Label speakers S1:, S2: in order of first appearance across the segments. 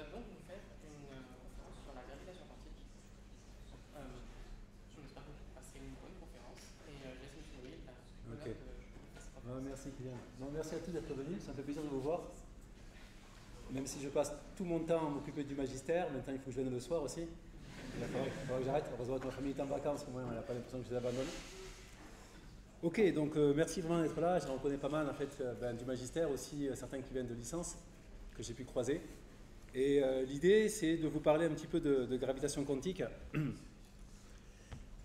S1: donc nous faire une conférence sur la gravitation quantique. Je m'espère que vous passerez une bonne conférence. Et Jasmine Choury,
S2: Ok. Merci Kylian. Merci à tous d'être venus, ça me fait plaisir de vous voir. Même si je passe tout mon temps à m'occuper du magistère, maintenant il faut que je vienne le soir aussi. Il faudra que j'arrête. Heureusement que ma famille est en vacances, au moins elle n'a pas l'impression que je les abandonne. Ok, donc merci vraiment d'être là. Je reconnais pas mal en fait du magistère aussi, certains qui viennent de licence que j'ai pu croiser. Et l'idée c'est de vous parler un petit peu de gravitation quantique.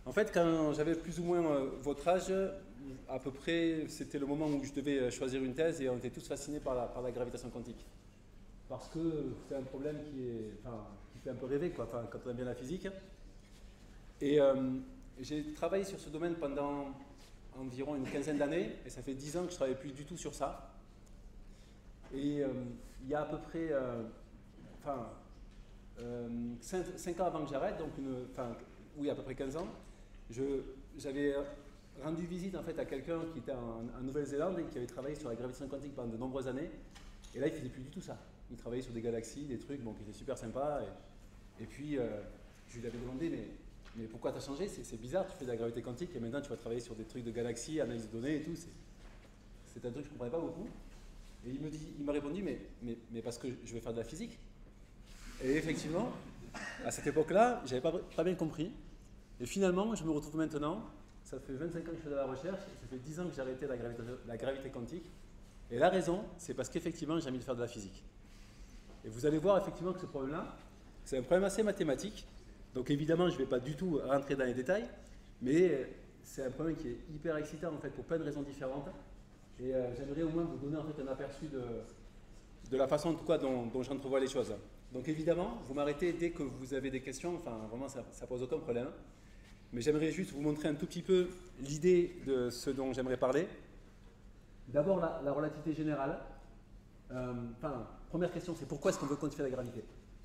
S2: En fait, quand j'avais plus ou moins votre âge, à peu près, c'était le moment où je devais choisir une thèse et on était tous fascinés par la gravitation quantique. Parce que c'est un problème qui fait un peu rêver quoi, quand on aime bien la physique. Et j'ai travaillé sur ce domaine pendant environ une quinzaine d'années, et ça fait 10 ans que je ne travaille plus du tout sur ça. Et il y a à peu près 5 ans avant que j'arrête, donc oui, à peu près 15 ans, j'avais rendu visite en fait à quelqu'un qui était en Nouvelle-Zélande et qui avait travaillé sur la gravitation quantique pendant de nombreuses années. Et là, il ne faisait plus du tout ça. Il travaillait sur des galaxies, des trucs qui étaient super sympas. Et puis, je lui avais demandé, mais pourquoi tu as changé? C'est bizarre, tu fais de la gravité quantique et maintenant tu vas travailler sur des trucs de galaxies, analyse de données et tout. C'est un truc que je ne comprenais pas beaucoup. Et il m'a répondu, mais parce que je vais faire de la physique. Et effectivement, à cette époque-là, je n'avais pas bien compris. Et finalement, je me retrouve maintenant, ça fait 25 ans que je fais de la recherche, ça fait 10 ans que j'ai arrêté la gravité quantique. Et la raison, c'est parce qu'effectivement, j'ai envie de faire de la physique. Et vous allez voir effectivement que ce problème-là, c'est un problème assez mathématique. Donc évidemment, je ne vais pas du tout rentrer dans les détails, mais c'est un problème qui est hyper excitant en fait pour plein de raisons différentes. Et j'aimerais au moins vous donner en fait un aperçu de la façon en tout cas dont j'entrevois les choses. Donc évidemment, vous m'arrêtez dès que vous avez des questions, enfin vraiment ça pose aucun problème. Mais j'aimerais juste vous montrer un tout petit peu l'idée de ce dont j'aimerais parler. D'abord la relativité générale. Première question, c'est pourquoi est-ce qu'on veut quantifier la gravité?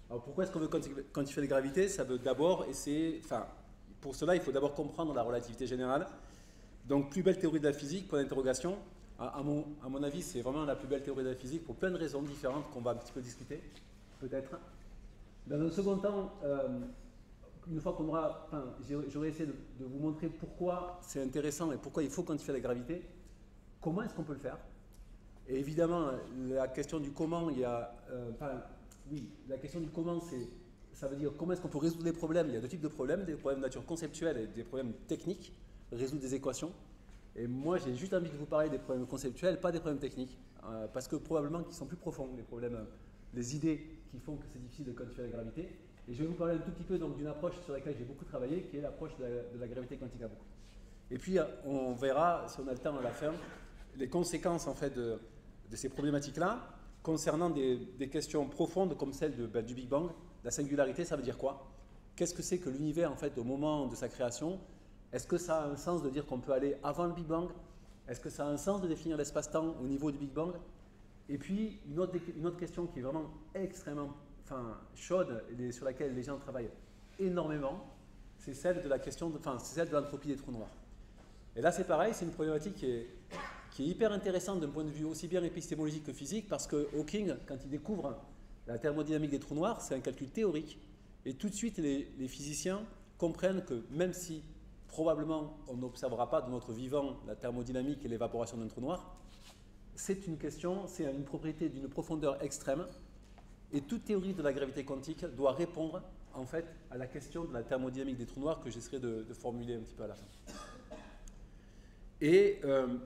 S2: Alors pourquoi est-ce qu'on veut quantifier la gravité? Ça veut d'abord essayer, pour cela il faut d'abord comprendre la relativité générale. Donc plus belle théorie de la physique, point d'interrogation. À mon avis, c'est vraiment la plus belle théorie de la physique pour plein de raisons différentes qu'on va un petit peu discuter, peut-être. Dans un second temps, une fois qu'on aura, j'aurais essayé de vous montrer pourquoi c'est intéressant et pourquoi il faut quantifier la gravité. Comment est-ce qu'on peut le faire? Et évidemment, la question du comment, la question du comment, ça veut dire comment est-ce qu'on peut résoudre les problèmes. Il y a deux types de problèmes, des problèmes de nature conceptuelle et des problèmes techniques, résoudre des équations. Et moi, j'ai juste envie de vous parler des problèmes conceptuels, pas des problèmes techniques, parce que probablement qu'ils sont plus profonds, les problèmes, les idées qui font que c'est difficile de quantifier la gravité. Et je vais vous parler un tout petit peu d'une approche sur laquelle j'ai beaucoup travaillé, qui est l'approche de la gravité quantique à boucle. Et puis, on verra, si on a le temps à la fin, les conséquences en fait de ces problématiques-là concernant des questions profondes comme celle du Big Bang. La singularité, ça veut dire quoi? Qu'est-ce que c'est que l'univers en fait au moment de sa création? Est-ce que ça a un sens de dire qu'on peut aller avant le Big Bang? Est-ce que ça a un sens de définir l'espace-temps au niveau du Big Bang? Et puis une autre question qui est vraiment extrêmement chaude et sur laquelle les gens travaillent énormément, c'est celle de l'entropie des trous noirs. Et là c'est pareil, c'est une problématique qui est hyper intéressante d'un point de vue aussi bien épistémologique que physique, parce que Hawking, quand il découvre la thermodynamique des trous noirs, c'est un calcul théorique, et tout de suite les physiciens comprennent que même si probablement on n'observera pas de notre vivant la thermodynamique et l'évaporation d'un trou noir, c'est une propriété d'une profondeur extrême, et toute théorie de la gravité quantique doit répondre en fait à la question de la thermodynamique des trous noirs que j'essaierai de formuler un petit peu à la fin. Et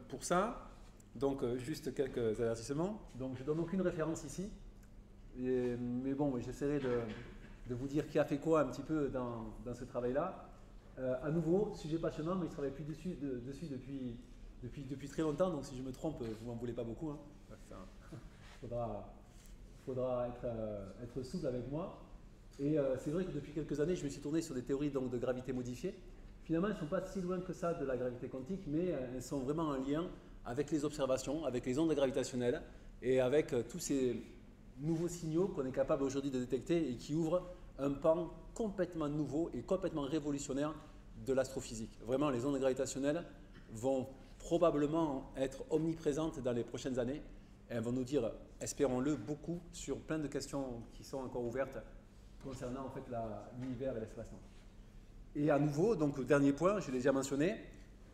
S2: pour ça, donc juste quelques avertissements. Donc je ne donne aucune référence ici, mais bon, j'essaierai de vous dire qui a fait quoi un petit peu dans ce travail-là. À nouveau, sujet passionnant, mais je ne travaille plus dessus depuis très longtemps, donc si je me trompe, vous m'en voulez pas beaucoup. Il faudra être souple avec moi. Et c'est vrai que depuis quelques années, je me suis tourné sur des théories donc, de gravité modifiée. Finalement, elles ne sont pas si loin que ça de la gravité quantique, mais elles sont vraiment en lien avec les observations, avec les ondes gravitationnelles et avec tous ces nouveaux signaux qu'on est capable aujourd'hui de détecter et qui ouvrent un pan complètement nouveau et complètement révolutionnaire de l'astrophysique. Vraiment, les ondes gravitationnelles vont probablement être omniprésentes dans les prochaines années Et elles vont nous dire, espérons-le, beaucoup sur plein de questions qui sont encore ouvertes concernant en fait l'univers et l'espace-temps. Et à nouveau, donc le dernier point, je l'ai déjà mentionné,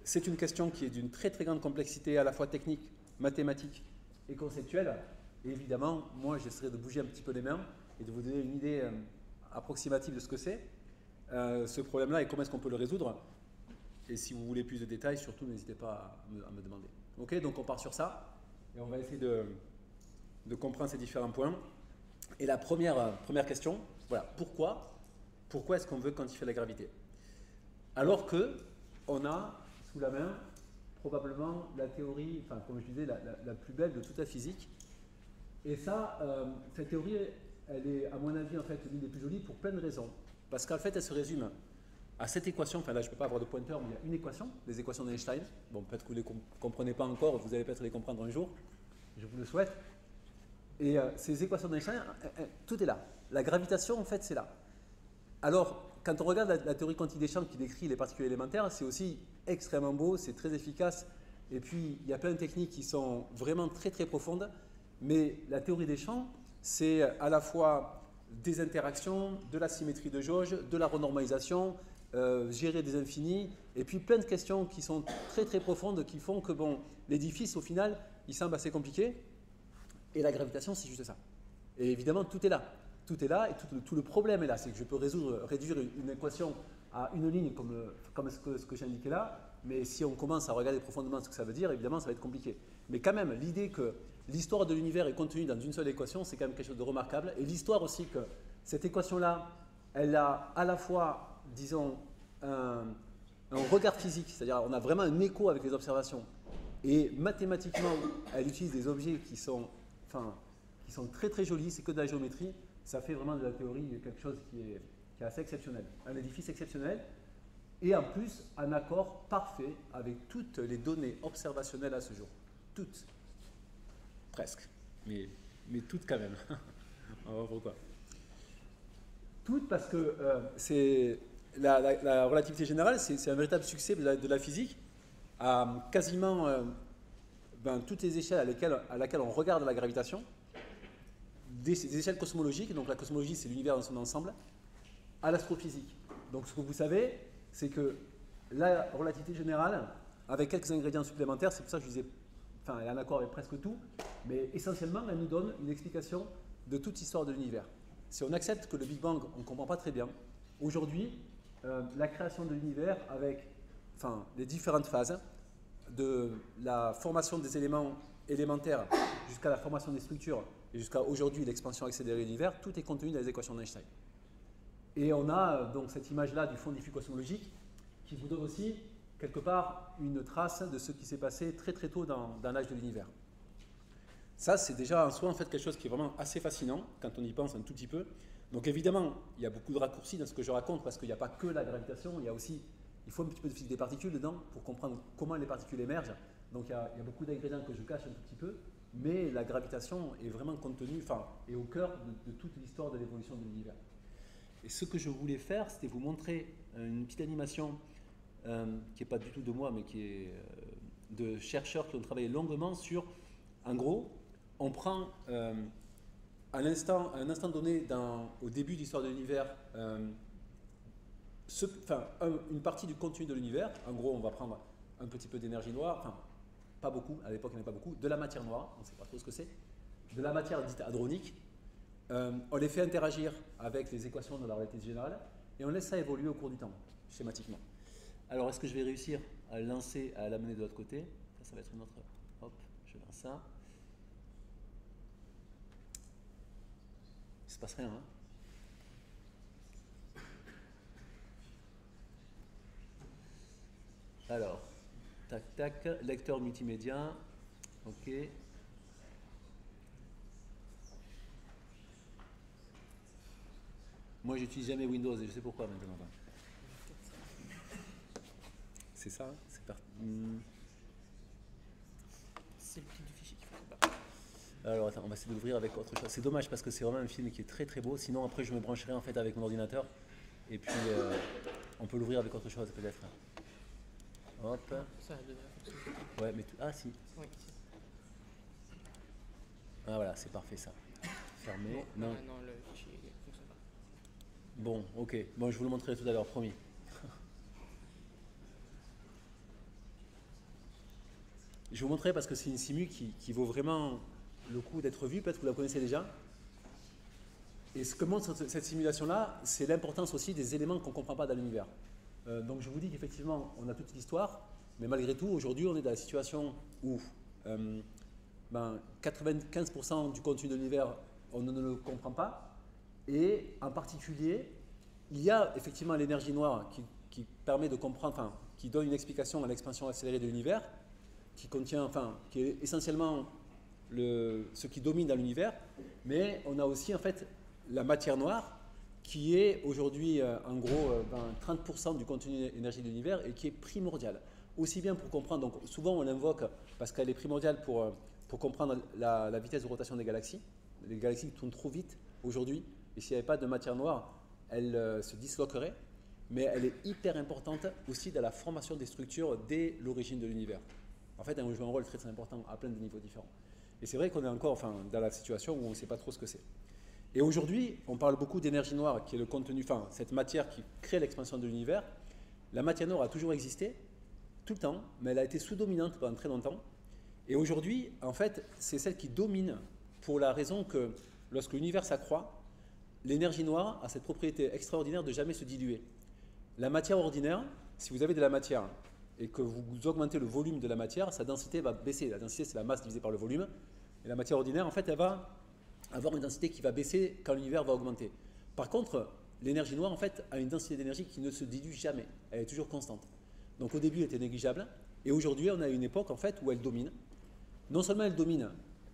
S2: c'est une question qui est d'une très très grande complexité à la fois technique, mathématique et conceptuelle. Et évidemment, moi j'essaierai de bouger un petit peu les mains et de vous donner une idée approximative de ce que c'est, ce problème-là et comment est-ce qu'on peut le résoudre. Et si vous voulez plus de détails, surtout n'hésitez pas à me demander. Ok, donc on part sur ça et on va essayer de comprendre ces différents points. Et la première question, voilà, pourquoi est-ce qu'on veut quantifier la gravité? Alors que on a sous la main probablement la théorie, enfin comme je disais, la plus belle de toute la physique. Et ça, cette théorie, elle est à mon avis en fait l'une des plus jolies pour plein de raisons. Parce qu'en fait, elle se résume à cette équation, enfin là je ne peux pas avoir de pointeur, mais il y a une équation, les équations d'Einstein. Bon, peut-être que vous ne les comprenez pas encore, vous allez peut-être les comprendre un jour, je vous le souhaite. Et ces équations d'Einstein, tout est là. La gravitation, en fait, c'est là. Alors, quand on regarde la théorie quantique des champs qui décrit les particules élémentaires, c'est aussi extrêmement beau, c'est très efficace. Et puis, il y a plein de techniques qui sont vraiment très très profondes. Mais la théorie des champs, c'est à la fois des interactions, de la symétrie de jauge, de la renormalisation, gérer des infinis, et puis plein de questions qui sont très très profondes qui font que bon, l'édifice au final, il semble assez compliqué. Et la gravitation, c'est juste ça. Et évidemment, tout est là. Tout est là et tout le problème est là. C'est que je peux réduire une équation à une ligne comme ce que j'ai indiqué là, mais si on commence à regarder profondément ce que ça veut dire, évidemment, ça va être compliqué. Mais quand même, l'idée que l'histoire de l'univers est contenue dans une seule équation, c'est quand même quelque chose de remarquable. Et l'histoire aussi que cette équation-là, elle a à la fois, disons, un regard physique, c'est-à-dire on a vraiment un écho avec les observations, et mathématiquement, elle utilise des objets qui sont très très jolis, c'est que de la géométrie, ça fait vraiment de la théorie quelque chose qui est assez exceptionnel, un édifice exceptionnel, et en plus un accord parfait avec toutes les données observationnelles à ce jour. Toutes. Presque. Mais toutes quand même. On va voir pourquoi. Toutes parce que c'est la relativité générale, c'est un véritable succès de la physique à quasiment toutes les échelles à laquelle on regarde la gravitation, des échelles cosmologiques, donc la cosmologie c'est l'univers dans son ensemble, à l'astrophysique. Donc ce que vous savez, c'est que la relativité générale, avec quelques ingrédients supplémentaires, c'est pour ça que je disais, enfin elle est en accord avec presque tout, mais essentiellement elle nous donne une explication de toute l'histoire de l'univers. Si on accepte que le Big Bang, on ne comprend pas très bien, aujourd'hui, la création de l'univers avec les différentes phases, de la formation des éléments élémentaires jusqu'à la formation des structures et jusqu'à aujourd'hui l'expansion accélérée de l'univers, tout est contenu dans les équations d'Einstein. Et on a donc cette image-là du fond diffus cosmologique qui vous donne aussi quelque part une trace de ce qui s'est passé très très tôt dans l'âge de l'univers. Ça, c'est déjà en soi en fait quelque chose qui est vraiment assez fascinant quand on y pense un tout petit peu. Donc évidemment, il y a beaucoup de raccourcis dans ce que je raconte parce qu'il n'y a pas que la gravitation, il faut un petit peu de physique des particules dedans pour comprendre comment les particules émergent. Donc il y a beaucoup d'ingrédients que je cache un tout petit peu, mais la gravitation est vraiment contenue, est au cœur de toute l'histoire de l'évolution de l'univers. Et ce que je voulais faire, c'était vous montrer une petite animation qui n'est pas du tout de moi, mais qui est de chercheurs qui ont travaillé longuement sur, en gros, on prend à un instant donné au début de l'histoire de l'univers une partie du contenu de l'univers. En gros, on va prendre un petit peu d'énergie noire, pas beaucoup, à l'époque il n'y en avait pas beaucoup, de la matière noire, on ne sait pas trop ce que c'est, de la matière dite hadronique, on les fait interagir avec les équations de la relativité générale et on laisse ça évoluer au cours du temps, schématiquement. Alors est-ce que je vais réussir à l'amener de l'autre côté? Ça va être une autre, hop, je lance ça. Il ne se passe rien, hein? Alors, tac, tac, lecteur multimédia, ok. Moi, j'utilise jamais Windows et je sais pourquoi maintenant. C'est ça, c'est parti.
S1: C'est le prix du fichier qu'il faut pas.
S2: Alors attends, on va essayer de l'ouvrir avec autre chose. C'est dommage parce que c'est vraiment un film qui est très très beau. Sinon après je me brancherai en fait avec mon ordinateur et puis on peut l'ouvrir avec autre chose peut-être. Hop.
S1: Ça a donné la fonction.
S2: Ouais, mais ah si.
S1: Oui.
S2: Ah voilà, c'est parfait ça. Fermé.
S1: Non,
S2: Non.
S1: non, le fichier ne fonctionne pas.
S2: Bon, ok. Bon, je vous le montrerai tout à l'heure, promis. Je vais vous montrer parce que c'est une simu qui vaut vraiment le coup d'être vue. Peut-être que vous la connaissez déjà. Et ce que montre cette simulation-là, c'est l'importance aussi des éléments qu'on ne comprend pas dans l'univers. Donc je vous dis qu'effectivement, on a toute l'histoire, mais malgré tout, aujourd'hui, on est dans la situation où 95% du contenu de l'univers, on ne le comprend pas. Et en particulier, il y a effectivement l'énergie noire qui permet de comprendre, enfin, qui donne une explication à l'expansion accélérée de l'univers, qui contient, enfin, qui est essentiellement ce qui domine dans l'univers. Mais on a aussi en fait la matière noire, qui est aujourd'hui en gros 30% du contenu énergie de l'univers et qui est primordiale. Aussi bien pour comprendre, donc souvent on l'invoque parce qu'elle est primordiale pour comprendre la vitesse de rotation des galaxies. Les galaxies tournent trop vite aujourd'hui et s'il n'y avait pas de matière noire, elles se disloqueraient. Mais elle est hyper importante aussi dans la formation des structures dès l'origine de l'univers. En fait, elle joue un rôle très très important à plein de niveaux différents. Et c'est vrai qu'on est encore dans la situation où on ne sait pas trop ce que c'est. Et aujourd'hui, on parle beaucoup d'énergie noire, qui est le contenu, enfin, cette matière qui crée l'expansion de l'univers. La matière noire a toujours existé, tout le temps, mais elle a été sous-dominante pendant très longtemps. Et aujourd'hui, en fait, c'est celle qui domine pour la raison que lorsque l'univers s'accroît, l'énergie noire a cette propriété extraordinaire de jamais se diluer. La matière ordinaire, si vous avez de la matière et que vous augmentez le volume de la matière, sa densité va baisser. La densité, c'est la masse divisée par le volume. Et la matière ordinaire, en fait, elle va avoir une densité qui va baisser quand l'univers va augmenter. Par contre, l'énergie noire, en fait, a une densité d'énergie qui ne se dilue jamais. Elle est toujours constante. Donc au début, elle était négligeable. Et aujourd'hui, on a une époque, en fait, où elle domine. Non seulement elle domine,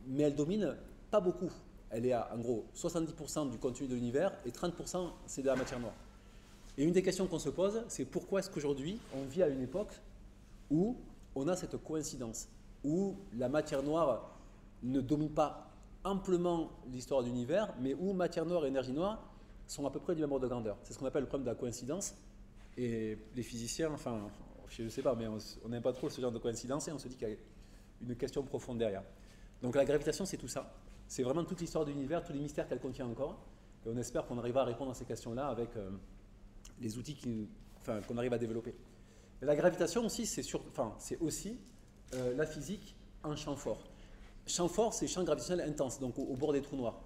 S2: mais elle domine pas beaucoup. Elle est à, en gros, 70% du contenu de l'univers et 30% c'est de la matière noire. Et une des questions qu'on se pose, c'est pourquoi est-ce qu'aujourd'hui, on vit à une époque où on a cette coïncidence, où la matière noire ne domine pas amplement l'histoire de l'univers, mais où matière noire et énergie noire sont à peu près du même ordre de grandeur. C'est ce qu'on appelle le problème de la coïncidence. Et les physiciens, enfin, je ne sais pas, mais on n'aime pas trop ce genre de coïncidence et on se dit qu'il y a une question profonde derrière. Donc la gravitation, c'est tout ça. C'est vraiment toute l'histoire de l'univers, tous les mystères qu'elle contient encore. Et on espère qu'on arrivera à répondre à ces questions-là avec les outils qu'on arrive à développer. Et la gravitation aussi, c'est aussi la physique en champ fort. Champ fort, c'est champ gravitationnel intense, donc au bord des trous noirs.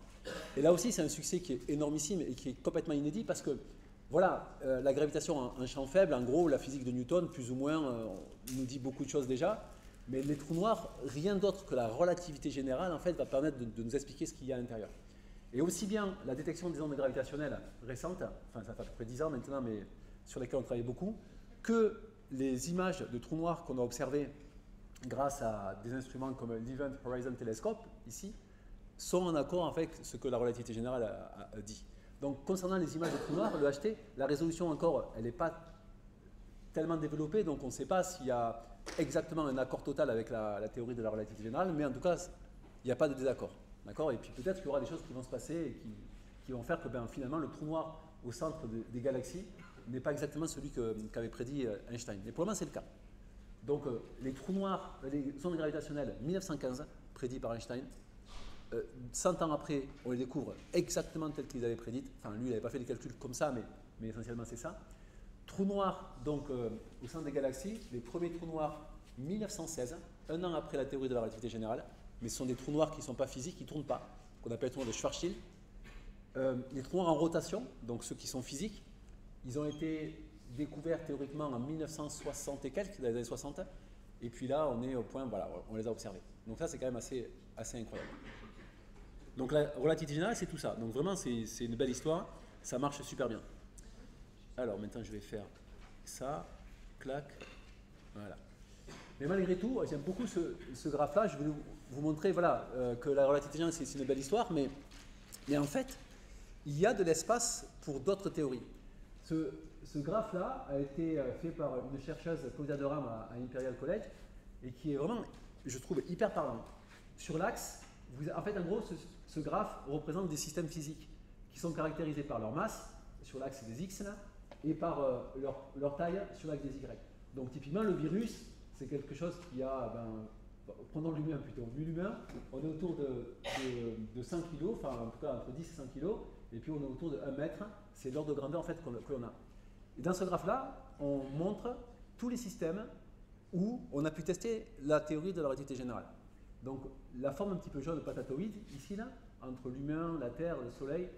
S2: Et là aussi, c'est un succès qui est énormissime et qui est complètement inédit parce que, voilà, la gravitation en champ faible, en gros, la physique de Newton, plus ou moins, nous dit beaucoup de choses déjà. Mais les trous noirs, rien d'autre que la relativité générale, en fait, va permettre de nous expliquer ce qu'il y a à l'intérieur. Et aussi bien la détection des ondes gravitationnelles récentes, enfin ça fait à peu près 10 ans maintenant, mais sur lesquelles on travaille beaucoup, que les images de trous noirs qu'on a observées grâce à des instruments comme l'Event Horizon Telescope, ici, sont en accord avec ce que la relativité générale a dit. Donc concernant les images de trous noirs, le HT, la résolution encore, elle n'est pas tellement développée, donc on ne sait pas s'il y a exactement un accord total avec la théorie de la relativité générale, mais en tout cas, il n'y a pas de désaccord. D'accord. Et puis peut-être qu'il y aura des choses qui vont se passer et qui vont faire que finalement le trou noir au centre des galaxies n'est pas exactement celui qu'avait prédit Einstein. Mais pour le moment, c'est le cas. Donc les trous noirs, les ondes gravitationnelles 1915, prédit par Einstein, 100 ans après, on les découvre exactement telles qu'ils avaient prédites. Enfin, lui, il n'avait pas fait des calculs comme ça, mais essentiellement, c'est ça. Trous noirs, donc au centre des galaxies, les premiers trous noirs 1916, un an après la théorie de la relativité générale. Mais ce sont des trous noirs qui ne sont pas physiques, qui ne tournent pas, qu'on appelle les trous noirs de Schwarzschild. Les trous noirs en rotation, donc ceux qui sont physiques, ils ont été découverts théoriquement en 1960 et quelques, dans les années 60, et puis là, on est au point, voilà, on les a observés. Donc ça, c'est quand même assez incroyable. Donc la relativité générale, c'est tout ça. Donc vraiment, c'est une belle histoire, ça marche super bien. Alors maintenant, je vais faire ça, clac, voilà. Mais malgré tout, j'aime beaucoup ce graphe-là. Je vais vous montrer voilà, que la relativité générale, c'est une belle histoire, mais en fait, il y a de l'espace pour d'autres théories. Ce graphe-là a été fait par une chercheuse, Claudia Durham, à Imperial College, et qui est vraiment, je trouve, hyper parlant. Sur l'axe, en fait, en gros, ce graphe représente des systèmes physiques qui sont caractérisés par leur masse, sur l'axe des X, là, et par leur taille sur l'axe des Y. Donc typiquement, le virus, c'est quelque chose qui a prenons l'humain plutôt. L'humain, on est autour de 100 kg, enfin en tout cas entre 10 et 100 kg, et puis on est autour de 1 mètre, c'est l'ordre de grandeur en fait que l'on a. Et dans ce graphe-là, on montre tous les systèmes où on a pu tester la théorie de la relativité générale. Donc la forme un petit peu jaune patatoïde, ici là, entre l'humain, la Terre, le Soleil,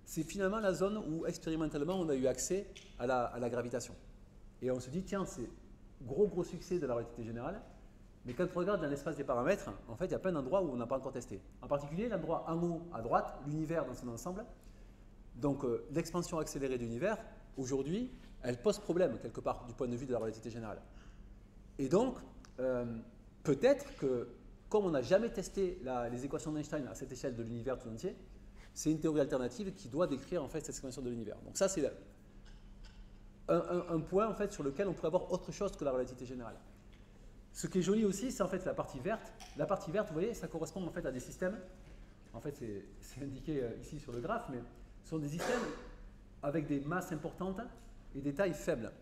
S2: c'est finalement la zone où expérimentalement on a eu accès à la gravitation. Et on se dit, tiens, c'est gros succès de la relativité générale, mais quand on regarde dans l'espace des paramètres, en fait il y a plein d'endroits où on n'a pas encore testé. En particulier l'endroit en haut à droite, l'univers dans son ensemble. Donc l'expansion accélérée de l'univers, aujourd'hui, elle pose problème quelque part du point de vue de la relativité générale. Et donc, peut-être que, comme on n'a jamais testé les équations d'Einstein à cette échelle de l'univers tout entier, c'est une théorie alternative qui doit décrire en fait cette expansion de l'univers. Donc ça, c'est un point en fait sur lequel on pourrait avoir autre chose que la relativité générale. Ce qui est joli aussi, c'est en fait la partie verte. La partie verte, vous voyez, ça correspond en fait à des systèmes. En fait, c'est indiqué ici sur le graphe, mais ce sont des systèmes avec des masses importantes et des tailles faibles.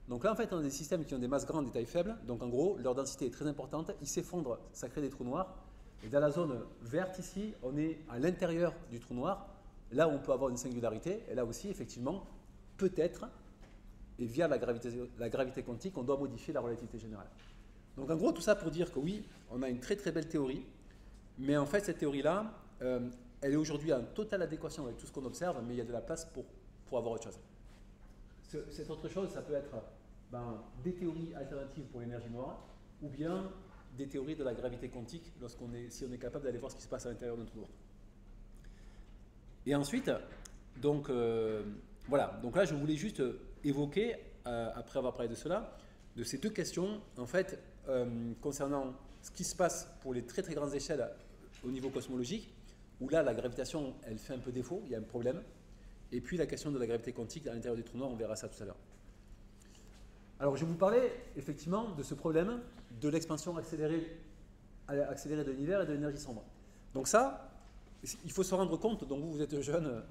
S2: Donc là, en fait, on a des systèmes qui ont des masses grandes et des tailles faibles. Donc en gros, leur densité est très importante. Ils s'effondrent, ça crée des trous noirs. Et dans la zone verte ici, on est à l'intérieur du trou noir. Là où on peut avoir une singularité. Et là aussi, effectivement, peut-être, et via la gravité quantique, on doit modifier la relativité générale. Donc en gros, tout ça pour dire que oui, on a une très très belle théorie. Mais en fait, cette théorie-là, elle est aujourd'hui en totale adéquation avec tout ce qu'on observe, mais il y a de la place pour avoir autre chose. Cette autre chose, ça peut être des théories alternatives pour l'énergie noire, ou bien des théories de la gravité quantique, si on est capable d'aller voir ce qui se passe à l'intérieur d'un trou noir. Et ensuite, donc voilà, donc là je voulais juste évoquer, après avoir parlé de cela, de ces deux questions, en fait, concernant ce qui se passe pour les très très grandes échelles au niveau cosmologique, où là la gravitation, elle fait un peu défaut, il y a un problème. Et puis la question de la gravité quantique à l'intérieur du trou noir, on verra ça tout à l'heure. Alors je vais vous parler effectivement de ce problème de l'expansion accélérée de l'univers et de l'énergie sombre. Donc ça, il faut se rendre compte, donc vous êtes jeune,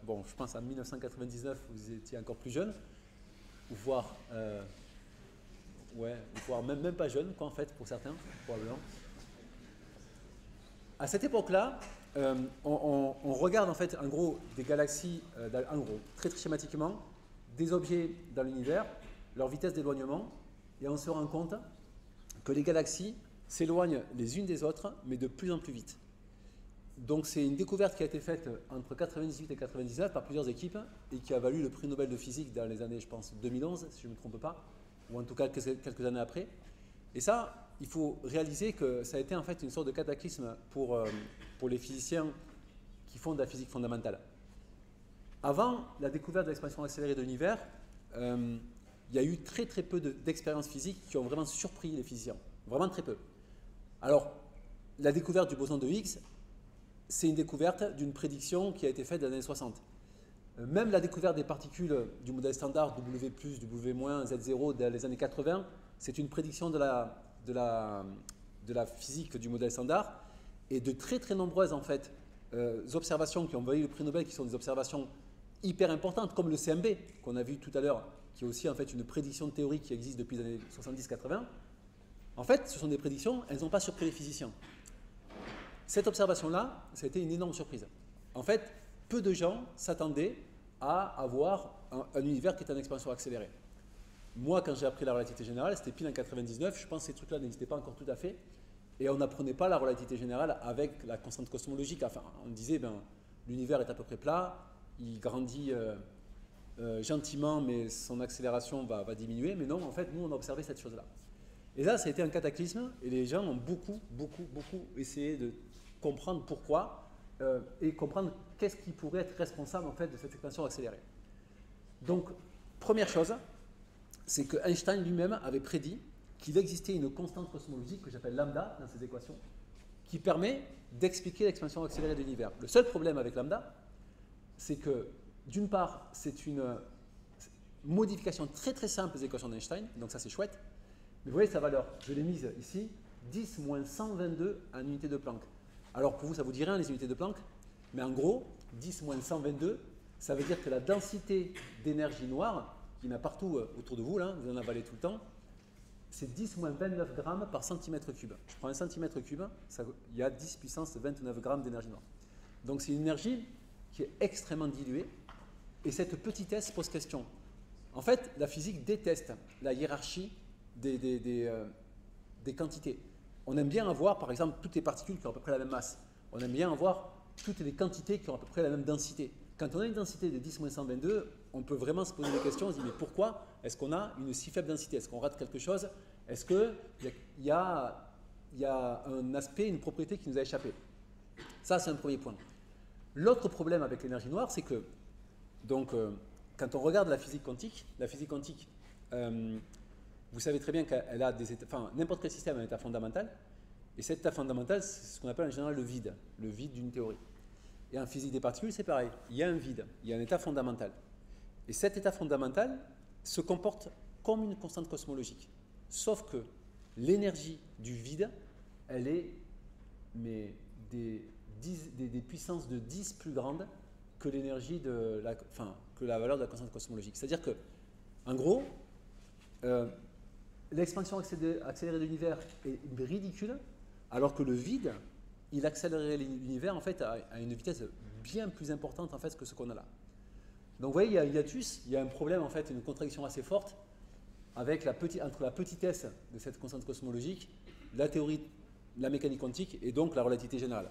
S2: bon je pense en 1999 vous étiez encore plus jeune, voire même pas jeune quoi en fait pour certains, probablement. À cette époque-là, on regarde en fait en gros des galaxies, en gros, très schématiquement, des objets dans l'univers, leur vitesse d'éloignement, et on se rend compte que les galaxies s'éloignent les unes des autres, mais de plus en plus vite. Donc c'est une découverte qui a été faite entre 1998 et 1999 par plusieurs équipes, et qui a valu le prix Nobel de physique dans les années, je pense, 2011, si je ne me trompe pas, ou en tout cas quelques années après. Et ça, il faut réaliser que ça a été en fait une sorte de cataclysme pour les physiciens qui font de la physique fondamentale. Avant la découverte de l'expansion accélérée de l'univers, il y a eu très très peu d'expériences physiques qui ont vraiment surpris les physiciens. Vraiment très peu. Alors, la découverte du boson de Higgs, c'est une découverte d'une prédiction qui a été faite dans les années 60. Même la découverte des particules du modèle standard W+, W-, Z0 dans les années 80, c'est une prédiction de la physique du modèle standard, et de très très nombreuses en fait, observations qui ont valu le prix Nobel, qui sont des observations hyper importantes, comme le CMB qu'on a vu tout à l'heure, qui est aussi en fait une prédiction théorique qui existe depuis les années 70-80. En fait, ce sont des prédictions, elles n'ont pas surpris les physiciens. Cette observation-là, ça a été une énorme surprise. En fait, peu de gens s'attendaient à avoir un univers qui est en expansion accélérée. Moi, quand j'ai appris la relativité générale, c'était pile en 99, je pense que ces trucs-là n'existaient pas encore tout à fait, et on n'apprenait pas la relativité générale avec la constante cosmologique. Enfin, on disait, l'univers est à peu près plat, il grandit gentiment, mais son accélération va diminuer, mais non, en fait, nous, on a observé cette chose-là. Et là, ça a été un cataclysme, et les gens ont beaucoup essayé de comprendre pourquoi, et comprendre qu'est-ce qui pourrait être responsable, en fait, de cette expansion accélérée. Donc, première chose, c'est que Einstein lui-même avait prédit qu'il existait une constante cosmologique que j'appelle lambda dans ses équations, qui permet d'expliquer l'expansion accélérée de l'univers. Le seul problème avec lambda, c'est que d'une part, c'est une modification très très simple des équations d'Einstein, donc ça c'est chouette, mais vous voyez sa valeur, je l'ai mise ici, 10 moins 122 en unité de Planck. Alors pour vous, ça vous dit rien les unités de Planck, mais en gros, 10 moins 122, ça veut dire que la densité d'énergie noire, qu'il y en a partout autour de vous, là, vous en avalez tout le temps, c'est 10 moins 29 grammes par centimètre cube. Je prends un centimètre cube, il y a 10 puissance 29 grammes d'énergie noire. Donc c'est une énergie qui est extrêmement diluée, et cette petitesse pose question. En fait, la physique déteste la hiérarchie des quantités. On aime bien avoir, par exemple, toutes les particules qui ont à peu près la même masse. On aime bien avoir toutes les quantités qui ont à peu près la même densité. Quand on a une densité de 10-122, on peut vraiment se poser des questions. On se dit, mais pourquoi est-ce qu'on a une si faible densité? Est-ce qu'on rate quelque chose? Est-ce qu'il y a un aspect, une propriété qui nous a échappé? Ça, c'est un premier point. L'autre problème avec l'énergie noire, c'est que, donc, quand on regarde la physique quantique, vous savez très bien qu'elle a des états, enfin, n'importe quel système a un état fondamental, et cet état fondamental, c'est ce qu'on appelle en général le vide d'une théorie. Et en physique des particules, c'est pareil, il y a un vide, il y a un état fondamental. Et cet état fondamental se comporte comme une constante cosmologique, sauf que l'énergie du vide, elle est mais des puissances de 10 plus grandes que l'énergie que la valeur de la constante cosmologique. C'est-à-dire que, en gros, l'expansion accélérée de l'univers est ridicule, alors que le vide, il accélérerait l'univers en fait à une vitesse bien plus importante en fait que ce qu'on a là. Donc vous voyez, il y a un hiatus, il y a un problème en fait, une contradiction assez forte avec entre la petitesse de cette constante cosmologique, la théorie, la mécanique quantique et donc la relativité générale.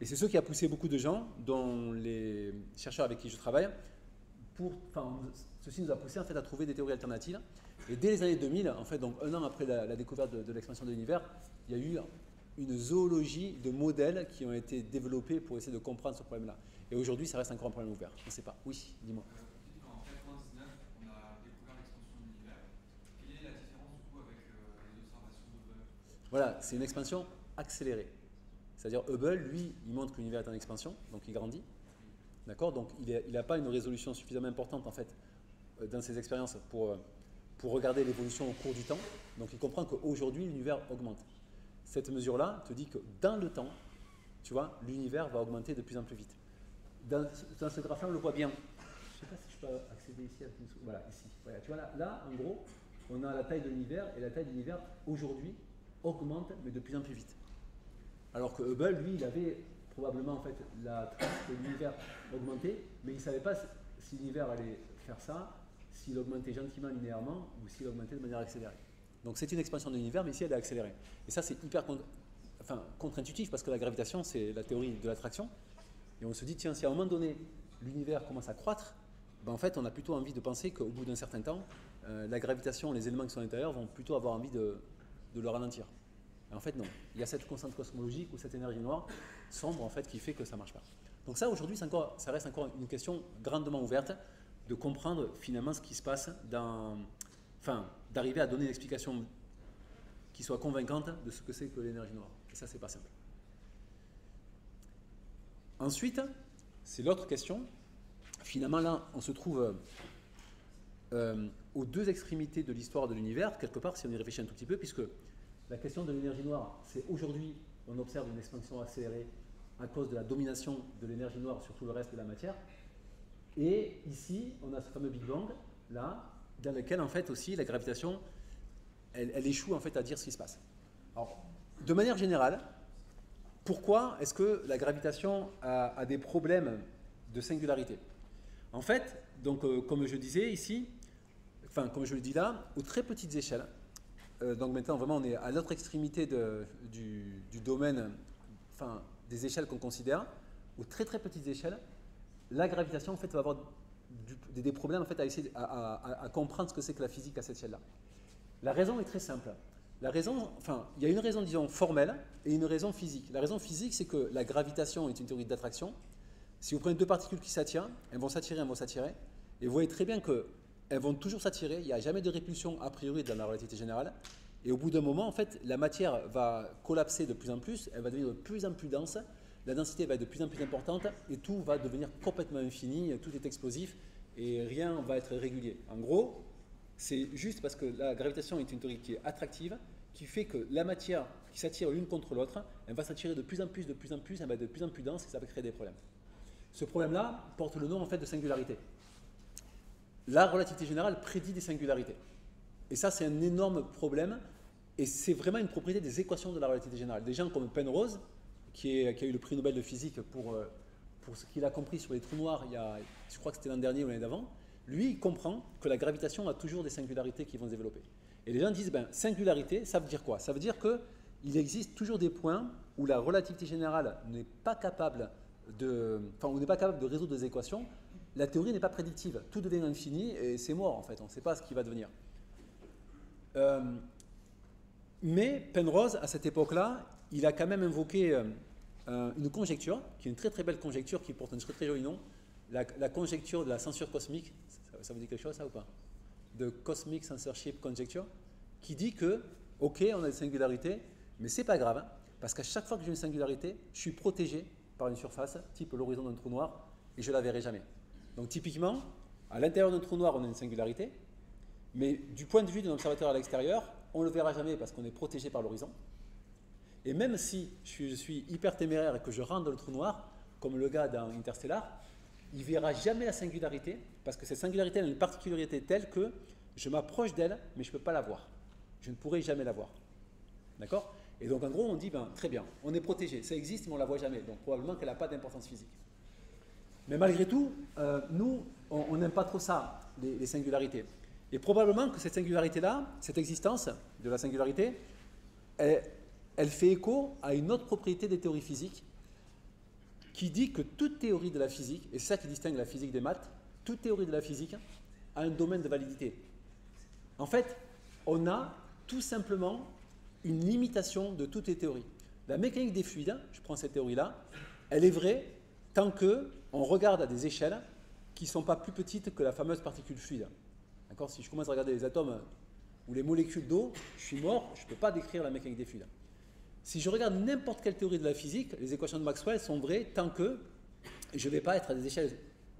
S2: Et c'est ce qui a poussé beaucoup de gens, dont les chercheurs avec qui je travaille, ceci nous a poussé en fait à trouver des théories alternatives. Et dès les années 2000, en fait, donc un an après la découverte de l'expansion de l'univers, il y a eu une zoologie de modèles qui ont été développés pour essayer de comprendre ce problème-là. Et aujourd'hui, ça reste encore un problème ouvert. Je ne sais pas. Oui, dis-moi.
S3: En 1999, on a découvert l'expansion de l'univers. Quelle est la différence du coup avec les observations d'Hubble?
S2: Voilà, c'est une expansion accélérée. C'est-à-dire Hubble, lui, il montre que l'univers est en expansion, donc il grandit. D'accord? Donc il n'a pas une résolution suffisamment importante en fait dans ses expériences pour regarder l'évolution au cours du temps. Donc il comprend qu'aujourd'hui l'univers augmente. Cette mesure-là te dit que dans le temps, tu vois, l'univers va augmenter de plus en plus vite. Dans ce graphe-là, on le voit bien. Je ne sais pas si je peux accéder ici. Voilà, ici. Voilà, tu vois là, en gros, on a la taille de l'univers et la taille de l'univers aujourd'hui augmente, mais de plus en plus vite. Alors que Hubble, lui, il avait probablement en fait la trace que l'univers augmentait, mais il ne savait pas si l'univers allait faire ça, s'il augmentait gentiment linéairement ou s'il augmentait de manière accélérée. Donc c'est une expansion de l'univers, mais ici elle est accélérée. Et ça c'est hyper contre-intuitif parce que la gravitation c'est la théorie de l'attraction. Et on se dit tiens, si à un moment donné l'univers commence à croître, ben, en fait on a plutôt envie de penser qu'au bout d'un certain temps, la gravitation, les éléments qui sont à l'intérieur vont plutôt avoir envie de le ralentir. Et en fait non, il y a cette constante cosmologique ou cette énergie noire sombre en fait qui fait que ça ne marche pas. Donc ça aujourd'hui ça reste encore une question grandement ouverte de comprendre finalement ce qui se passe d'arriver à donner une explication qui soit convaincante de ce que c'est que l'énergie noire. Et ça, c'est pas simple. Ensuite, c'est l'autre question. Finalement, là, on se trouve aux deux extrémités de l'histoire de l'univers, quelque part, si on y réfléchit un tout petit peu, puisque la question de l'énergie noire, c'est aujourd'hui, on observe une expansion accélérée à cause de la domination de l'énergie noire sur tout le reste de la matière. Et ici, on a ce fameux Big Bang, là, dans lequel, en fait, aussi, la gravitation, elle échoue, en fait, à dire ce qui se passe. Alors, de manière générale, pourquoi est-ce que la gravitation a des problèmes de singularité? En fait, donc, comme je disais ici, comme je le dis là, aux très petites échelles, donc maintenant, vraiment, on est à l'autre extrémité du domaine, des échelles qu'on considère, aux très très petites échelles, la gravitation en fait va avoir des problèmes en fait à essayer à comprendre ce que c'est que la physique à cette échelle-là. La raison est très simple. Il y a une raison disons formelle et une raison physique. La raison physique, c'est que la gravitation est une théorie d'attraction. Si vous prenez deux particules qui s'attirent, elles vont s'attirer, et vous voyez très bien qu'elles vont toujours s'attirer. Il n'y a jamais de répulsion a priori dans la relativité générale. Et au bout d'un moment, en fait, la matière va collapser de plus en plus, elle va devenir de plus en plus dense. La densité va être de plus en plus importante et tout va devenir complètement infini, tout est explosif et rien va être régulier. En gros, c'est juste parce que la gravitation est une théorie qui est attractive, qui fait que la matière qui s'attire l'une contre l'autre, elle va s'attirer de plus en plus, elle va être de plus en plus dense et ça va créer des problèmes. Ce problème-là porte le nom en fait de singularité. La relativité générale prédit des singularités. Et ça, c'est un énorme problème. Et c'est vraiment une propriété des équations de la relativité générale. Des gens comme Penrose, qui a eu le prix Nobel de physique pour ce qu'il a compris sur les trous noirs, je crois que c'était l'an dernier ou l'année d'avant, lui, il comprend que la gravitation a toujours des singularités qui vont se développer. Et les gens disent, ben, singularité, ça veut dire quoi? Ça veut dire qu'il existe toujours des points où la relativité générale n'est pas capable on n'est pas capable de résoudre des équations. La théorie n'est pas prédictive. Tout devient infini et c'est mort, en fait. On ne sait pas ce qui va devenir. Mais Penrose, à cette époque-là, il a quand même invoqué une conjecture, qui est une très très belle conjecture, qui porte un très très joli nom, la conjecture de la censure cosmique. Ça vous dit quelque chose, ça, ou pas? De Cosmic Censorship Conjecture, qui dit que, ok, on a des singularités, mais c'est pas grave, hein, parce qu'à chaque fois que j'ai une singularité, je suis protégé par une surface, type l'horizon d'un trou noir, et je ne la verrai jamais. Donc typiquement, à l'intérieur d'un trou noir, on a une singularité, mais du point de vue d'un observateur à l'extérieur, on ne le verra jamais parce qu'on est protégé par l'horizon. Et même si je suis hyper téméraire et que je rentre dans le trou noir, comme le gars dans Interstellar, il ne verra jamais la singularité, parce que cette singularité a une particularité telle que je m'approche d'elle, mais je ne peux pas la voir. Je ne pourrai jamais la voir. D'accord? Et donc en gros, on dit, ben, très bien, on est protégé, ça existe, mais on ne la voit jamais. Donc probablement qu'elle n'a pas d'importance physique. Mais malgré tout, nous, on n'aime pas trop ça, les singularités. Et probablement que cette singularité-là, cette existence de la singularité, elle fait écho à une autre propriété des théories physiques qui dit que toute théorie de la physique, et c'est ça qui distingue la physique des maths, toute théorie de la physique a un domaine de validité. En fait, on a tout simplement une limitation de toutes les théories. La mécanique des fluides, je prends cette théorie-là, elle est vraie tant qu'on regarde à des échelles qui ne sont pas plus petites que la fameuse particule fluide. D'accord? Si je commence à regarder les atomes ou les molécules d'eau, je suis mort, je ne peux pas décrire la mécanique des fluides. Si je regarde n'importe quelle théorie de la physique, les équations de Maxwell sont vraies tant que je ne vais pas être à des échelles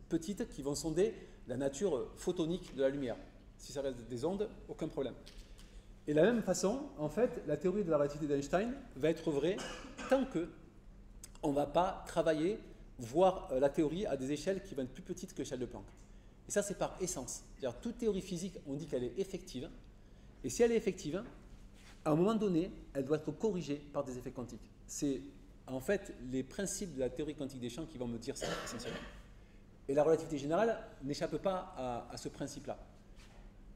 S2: petites qui vont sonder la nature photonique de la lumière. Si ça reste des ondes, aucun problème. Et de la même façon, en fait, la théorie de la relativité d'Einstein va être vraie tant que on ne va pas travailler, voir la théorie à des échelles qui vont être plus petites que l'échelle de Planck. Et ça, c'est par essence. C'est-à-dire, toute théorie physique, on dit qu'elle est effective. Et si elle est effective, à un moment donné, elle doit être corrigée par des effets quantiques. C'est en fait les principes de la théorie quantique des champs qui vont me dire ça, essentiellement. Et la relativité générale n'échappe pas à ce principe-là.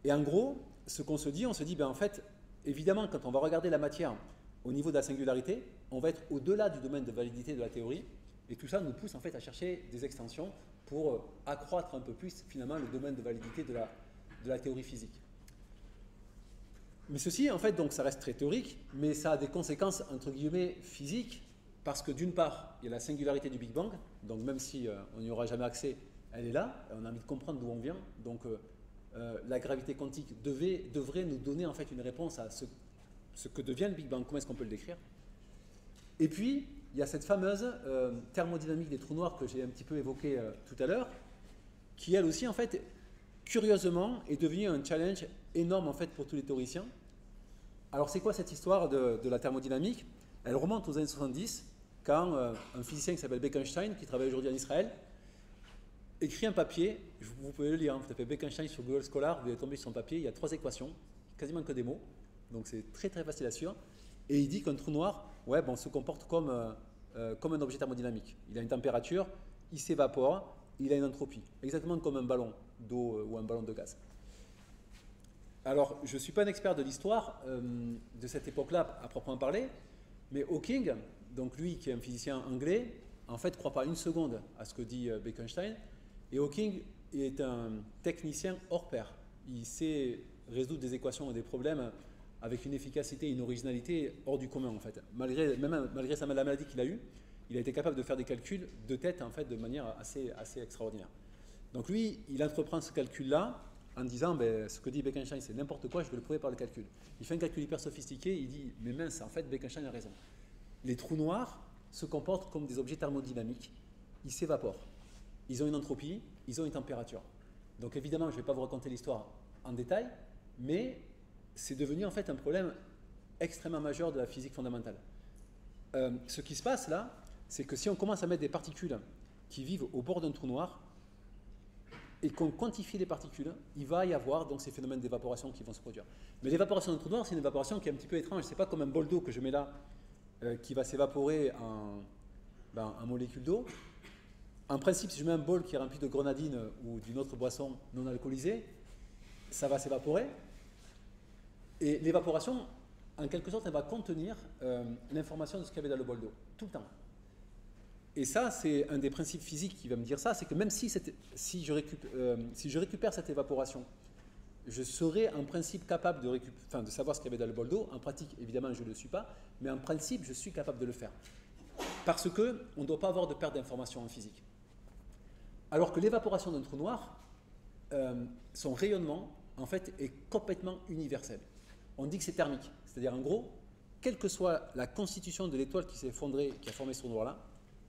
S2: Et en gros, ce qu'on se dit, on se dit, ben en fait, évidemment, quand on va regarder la matière au niveau de la singularité, on va être au-delà du domaine de validité de la théorie, et tout ça nous pousse en fait à chercher des extensions pour accroître un peu plus, finalement, le domaine de validité de la théorie physique. Mais ceci, en fait, donc, ça reste très théorique, mais ça a des conséquences, entre guillemets, physiques, parce que d'une part, il y a la singularité du Big Bang, donc même si on n'y aura jamais accès, elle est là, on a envie de comprendre d'où on vient, donc la gravité quantique devrait nous donner en fait une réponse à ce que devient le Big Bang, comment est-ce qu'on peut le décrire. Et puis, il y a cette fameuse thermodynamique des trous noirs que j'ai un petit peu évoquée tout à l'heure, qui elle aussi, en fait, curieusement, est devenue un challenge énorme en fait pour tous les théoriciens. Alors c'est quoi cette histoire de la thermodynamique? Elle remonte aux années 70, quand un physicien qui s'appelle Bekenstein, qui travaille aujourd'hui en Israël, écrit un papier, vous pouvez le lire, hein, vous tapez Bekenstein sur Google Scholar, vous allez tomber sur son papier, il y a 3 équations, quasiment que des mots, donc c'est très très facile à suivre, et il dit qu'un trou noir, ouais, bon, se comporte comme un objet thermodynamique. Il a une température, il s'évapore, il a une entropie, exactement comme un ballon d'eau ou un ballon de gaz. Alors, je ne suis pas un expert de l'histoire de cette époque-là à proprement parler, mais Hawking, donc lui qui est un physicien anglais, en fait ne croit pas une seconde à ce que dit Bekenstein, et Hawking est un technicien hors pair. Il sait résoudre des équations et des problèmes avec une efficacité et une originalité hors du commun en fait. Malgré la maladie qu'il a eue, il a été capable de faire des calculs de tête en fait de manière assez extraordinaire. Donc lui, il entreprend ce calcul-là en disant ben, ce que dit Bekenstein c'est n'importe quoi, je vais le prouver par le calcul. Il fait un calcul hyper sophistiqué, il dit mais mince, en fait Bekenstein a raison. Les trous noirs se comportent comme des objets thermodynamiques, ils s'évaporent. Ils ont une entropie, ils ont une température. Donc évidemment, je ne vais pas vous raconter l'histoire en détail, mais c'est devenu en fait un problème extrêmement majeur de la physique fondamentale. Ce qui se passe là, c'est que si on commence à mettre des particules qui vivent au bord d'un trou noir, et qu'on quantifie les particules, il va y avoir donc ces phénomènes d'évaporation qui vont se produire. Mais l'évaporation d'un trou noir, c'est une évaporation qui est un petit peu étrange. C'est pas comme un bol d'eau que je mets là, qui va s'évaporer en molécules d'eau. En principe, si je mets un bol qui est rempli de grenadine ou d'une autre boisson non alcoolisée, ça va s'évaporer. Et l'évaporation, en quelque sorte, elle va contenir l'information de ce qu'il y avait dans le bol d'eau, tout le temps. Et ça, c'est un des principes physiques qui va me dire ça, c'est que même si je récupère cette évaporation, je serai en principe capable de savoir ce qu'il y avait dans le bol d'eau. En pratique, évidemment, je ne le suis pas, mais en principe, je suis capable de le faire. Parce qu'on ne doit pas avoir de perte d'information en physique. Alors que l'évaporation d'un trou noir, son rayonnement, en fait, est complètement universel. On dit que c'est thermique, c'est-à-dire en gros, quelle que soit la constitution de l'étoile qui s'est effondrée, qui a formé ce trou noir-là,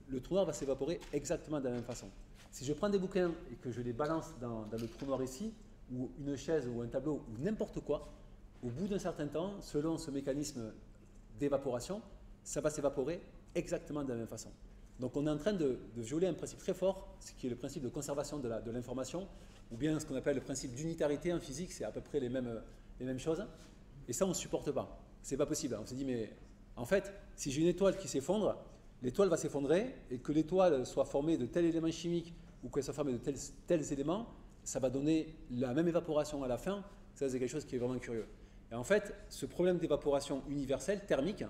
S2: le trou noir va s'évaporer exactement de la même façon. Si je prends des bouquins et que je les balance dans le trou noir ici, ou une chaise ou un tableau ou n'importe quoi, au bout d'un certain temps, selon ce mécanisme d'évaporation, ça va s'évaporer exactement de la même façon. Donc on est en train de violer un principe très fort, ce qui est le principe de conservation de l'information, ou bien ce qu'on appelle le principe d'unitarité en physique, c'est à peu près les mêmes choses. Et ça, on ne supporte pas. C'est pas possible. On se dit, mais en fait, si j'ai une étoile qui s'effondre, l'étoile va s'effondrer, et que l'étoile soit formée de tels éléments chimiques ou qu'elle soit formée de tels éléments, ça va donner la même évaporation à la fin. Ça, c'est quelque chose qui est vraiment curieux. Et en fait, ce problème d'évaporation universelle, thermique,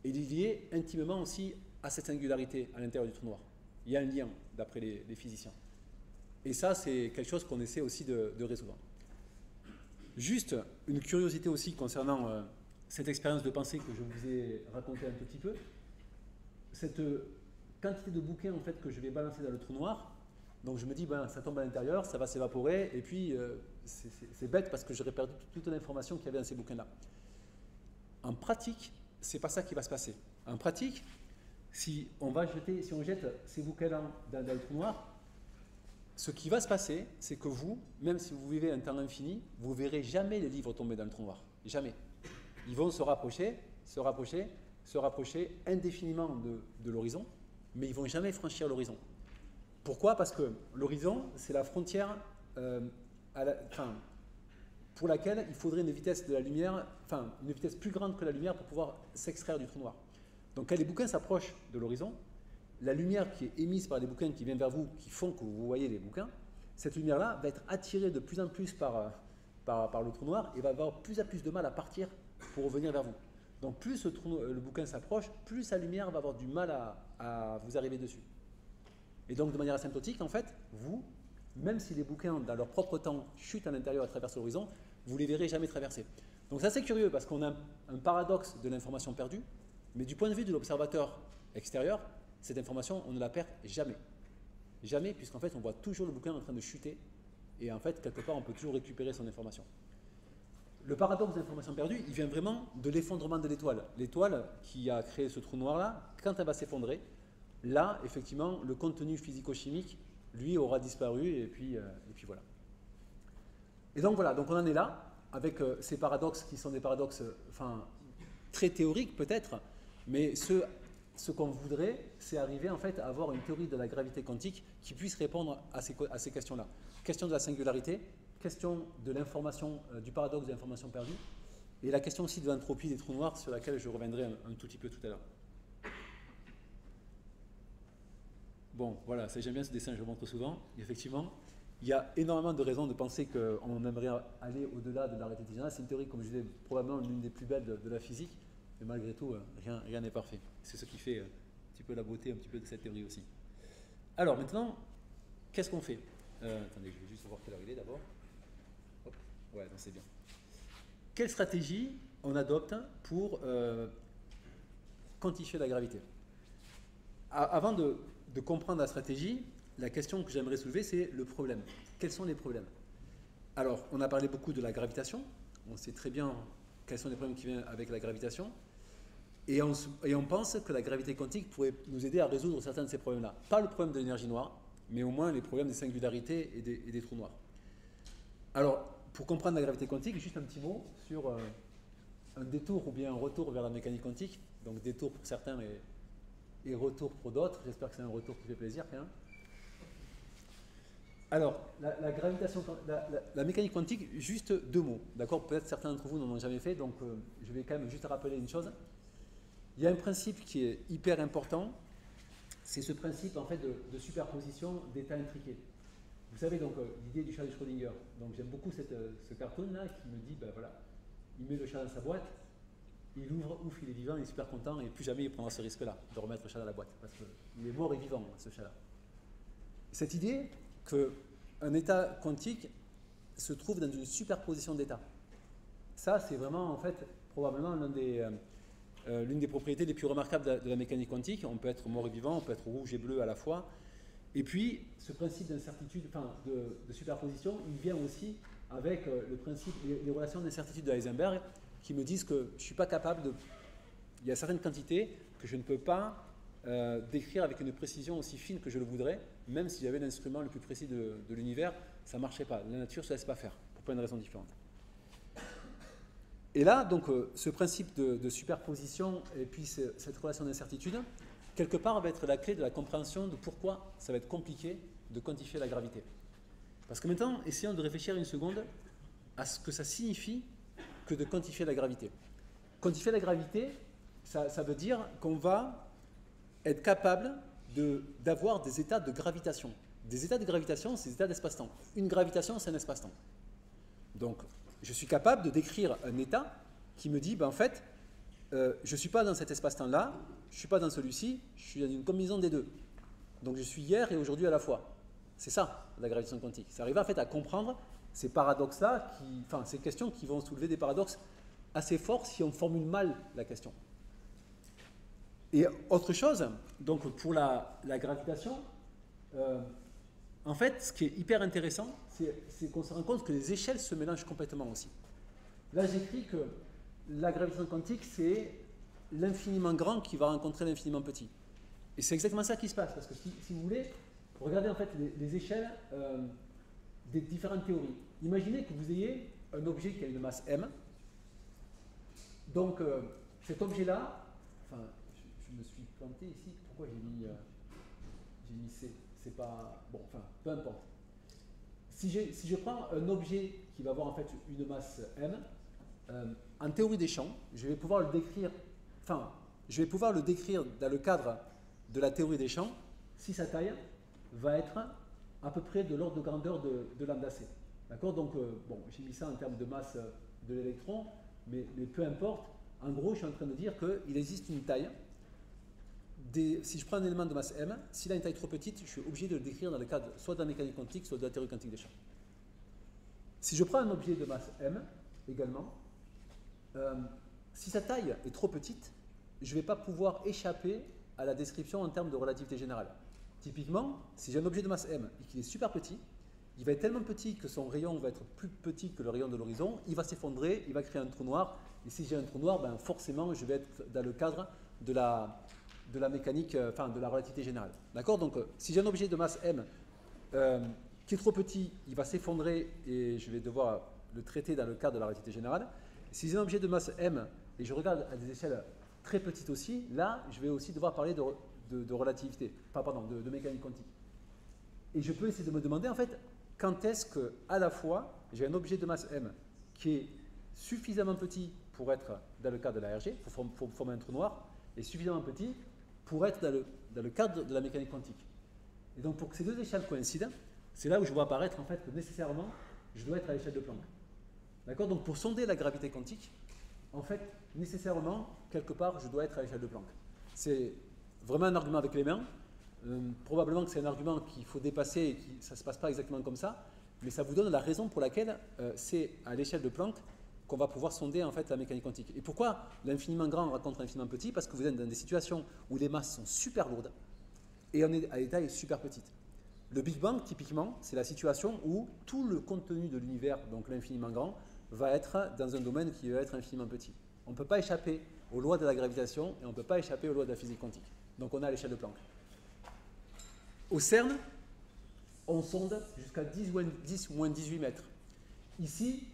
S2: est lié intimement aussi à cette singularité à l'intérieur du trou noir. Il y a un lien, d'après les physiciens. Et ça, c'est quelque chose qu'on essaie aussi de résoudre. Juste une curiosité aussi concernant cette expérience de pensée que je vous ai racontée un petit peu. Cette quantité de bouquins en fait, que je vais balancer dans le trou noir, donc je me dis, ça tombe à l'intérieur, ça va s'évaporer, et puis c'est bête parce que j'aurais perdu toute l'information qu'il y avait dans ces bouquins-là. En pratique, c'est pas ça qui va se passer. En pratique, si on jette ces bouquins-là dans le trou noir, ce qui va se passer, c'est que vous, même si vous vivez un temps infini, vous ne verrez jamais les livres tomber dans le trou noir. Jamais. Ils vont se rapprocher indéfiniment de l'horizon, mais ils ne vont jamais franchir l'horizon. Pourquoi? Parce que l'horizon, c'est la frontière pour laquelle il faudrait une vitesse de la lumière, une vitesse plus grande que la lumière pour pouvoir s'extraire du trou noir. Donc quand les bouquins s'approchent de l'horizon, la lumière qui est émise par les bouquins qui viennent vers vous, qui font que vous voyez les bouquins, cette lumière-là va être attirée de plus en plus par le trou noir et va avoir plus en plus de mal à partir pour revenir vers vous. Donc plus le bouquin s'approche, plus sa lumière va avoir du mal à vous arriver dessus. Et donc de manière asymptotique, en fait, vous, même si les bouquins, dans leur propre temps, chutent à l'intérieur et traversent l'horizon, vous ne les verrez jamais traverser. Donc c'est assez curieux parce qu'on a un paradoxe de l'information perdue, mais du point de vue de l'observateur extérieur, cette information, on ne la perd jamais. Jamais, puisqu'en fait, on voit toujours le bouquin en train de chuter, et en fait, quelque part, on peut toujours récupérer son information. Le paradoxe de l'information perdue, il vient vraiment de l'effondrement de l'étoile. L'étoile qui a créé ce trou noir-là, quand elle va s'effondrer, là, effectivement, le contenu physico-chimique, lui, aura disparu, et puis voilà. Et donc voilà, donc on en est là, avec ces paradoxes qui sont des paradoxes très théoriques peut-être, mais ce qu'on voudrait, c'est arriver en fait à avoir une théorie de la gravité quantique qui puisse répondre à ces questions-là. Question de la singularité, question de l'information, du paradoxe de l'information perdue, et la question aussi de l'entropie des trous noirs sur laquelle je reviendrai un tout petit peu tout à l'heure. Bon, voilà, j'aime bien ce dessin, je le montre souvent. Effectivement, il y a énormément de raisons de penser qu'on aimerait aller au-delà de la réalité générale. C'est une théorie, comme je disais, probablement l'une des plus belles de la physique. Mais malgré tout, rien n'est parfait. C'est ce qui fait un petit peu la beauté un petit peu de cette théorie aussi. Alors maintenant, qu'est-ce qu'on fait? Attendez, je vais juste voir quelle heure il est d'abord. Hop, ouais, non, c'est bien. Quelle stratégie on adopte pour quantifier la gravité? Avant de comprendre la stratégie, la question que j'aimerais soulever, c'est le problème. Quels sont les problèmes? Alors, on a parlé beaucoup de la gravitation. On sait très bien quels sont les problèmes qui viennent avec la gravitation. Et on pense que la gravité quantique pourrait nous aider à résoudre certains de ces problèmes-là. Pas le problème de l'énergie noire, mais au moins les problèmes des singularités et des trous noirs. Alors, pour comprendre la gravité quantique, juste un petit mot sur un détour ou bien un retour vers la mécanique quantique. Donc détour pour certains et retour pour d'autres. J'espère que c'est un retour qui fait plaisir quand même. Alors, la gravitation, la mécanique quantique, juste deux mots, d'accord? Peut-être certains d'entre vous n'en ont jamais fait, donc je vais quand même juste rappeler une chose. Il y a un principe qui est hyper important, c'est ce principe en fait de superposition d'états intriqués. Vous savez donc l'idée du chat de Schrödinger. Donc j'aime beaucoup ce cartoon là qui me dit, ben voilà, il met le chat dans sa boîte, il ouvre, ouf, il est vivant, il est super content et plus jamais il prendra ce risque-là de remettre le chat dans la boîte parce qu'il est mort et vivant ce chat-là. Cette idée qu'un état quantique se trouve dans une superposition d'états. Ça, c'est vraiment, en fait, probablement l'une des propriétés les plus remarquables de la mécanique quantique. On peut être mort et vivant, on peut être rouge et bleu à la fois. Et puis, ce principe d'incertitude, enfin, de superposition, il vient aussi avec le principe, les relations d'incertitude de Heisenberg, qui me disent que je ne suis pas capable de... Il y a certaines quantités que je ne peux pas décrire avec une précision aussi fine que je le voudrais, même si j'avais l'instrument le plus précis de l'univers, ça ne marchait pas. La nature ne se laisse pas faire, pour plein de raisons différentes. Et là, donc, ce principe de superposition et puis cette relation d'incertitude, quelque part, va être la clé de la compréhension de pourquoi ça va être compliqué de quantifier la gravité. Parce que maintenant, essayons de réfléchir une seconde à ce que ça signifie que de quantifier la gravité. Quantifier la gravité, ça veut dire qu'on va être capable d'avoir des états de gravitation. Des états de gravitation, c'est des états d'espace-temps. Une gravitation, c'est un espace-temps. Donc, je suis capable de décrire un état qui me dit, ben, en fait, je ne suis pas dans cet espace-temps-là, je ne suis pas dans celui-ci, je suis dans une combinaison des deux. Donc, je suis hier et aujourd'hui à la fois. C'est ça, la gravitation quantique. Ça arrive en fait à comprendre ces paradoxes-là, enfin, ces questions qui vont soulever des paradoxes assez forts si on formule mal la question. Et autre chose, donc pour la gravitation, en fait, ce qui est hyper intéressant, c'est qu'on se rend compte que les échelles se mélangent complètement aussi. Là, j'écris que la gravitation quantique, c'est l'infiniment grand qui va rencontrer l'infiniment petit. Et c'est exactement ça qui se passe, parce que si vous voulez, regardez en fait les échelles des différentes théories. Imaginez que vous ayez un objet qui a une masse m. Donc, cet objet-là, enfin, je me suis planté ici. Pourquoi j'ai mis C? C'est pas... Bon, enfin, peu importe. Si je prends un objet qui va avoir en fait une masse m, en théorie des champs, je vais pouvoir le décrire dans le cadre de la théorie des champs si sa taille va être à peu près de l'ordre de grandeur de lambda c. D'accord? Donc, bon, j'ai mis ça en termes de masse de l'électron, mais peu importe. En gros, je suis en train de dire qu'il existe une taille. Si je prends un élément de masse m, s'il a une taille trop petite, je suis obligé de le décrire dans le cadre soit de la mécanique quantique, soit de la théorie quantique des champs. Si je prends un objet de masse m, également, si sa taille est trop petite, je ne vais pas pouvoir échapper à la description en termes de relativité générale. Typiquement, si j'ai un objet de masse m et qu'il est super petit, il va être tellement petit que son rayon va être plus petit que le rayon de l'horizon, il va s'effondrer, il va créer un trou noir, et si j'ai un trou noir, ben forcément je vais être dans le cadre de la mécanique, enfin de la relativité générale. D'accord? Donc si j'ai un objet de masse m qui est trop petit, il va s'effondrer et je vais devoir le traiter dans le cadre de la relativité générale. Si j'ai un objet de masse m et je regarde à des échelles très petites aussi, là je vais aussi devoir parler de relativité, de mécanique quantique. Et je peux essayer de me demander en fait quand est-ce que à la fois j'ai un objet de masse m qui est suffisamment petit pour être dans le cadre de la RG, pour former un trou noir, et suffisamment petit pour être dans le cadre de la mécanique quantique. Et donc pour que ces deux échelles coïncident, c'est là où je vois apparaître en fait que nécessairement je dois être à l'échelle de Planck. D'accord? Donc pour sonder la gravité quantique, en fait, nécessairement, quelque part, je dois être à l'échelle de Planck. C'est vraiment un argument avec les mains. Probablement que c'est un argument qu'il faut dépasser et que ça ne se passe pas exactement comme ça, mais ça vous donne la raison pour laquelle c'est à l'échelle de Planck qu'on va pouvoir sonder en fait la mécanique quantique. Et pourquoi l'infiniment grand rencontre l'infiniment petit? Parce que vous êtes dans des situations où les masses sont super lourdes et on est à des tailles super petites. Le Big Bang, typiquement, c'est la situation où tout le contenu de l'univers, donc l'infiniment grand, va être dans un domaine qui va être infiniment petit. On ne peut pas échapper aux lois de la gravitation et on ne peut pas échapper aux lois de la physique quantique. Donc on est à l'échelle de Planck. Au CERN, on sonde jusqu'à 10-18 mètres. Ici,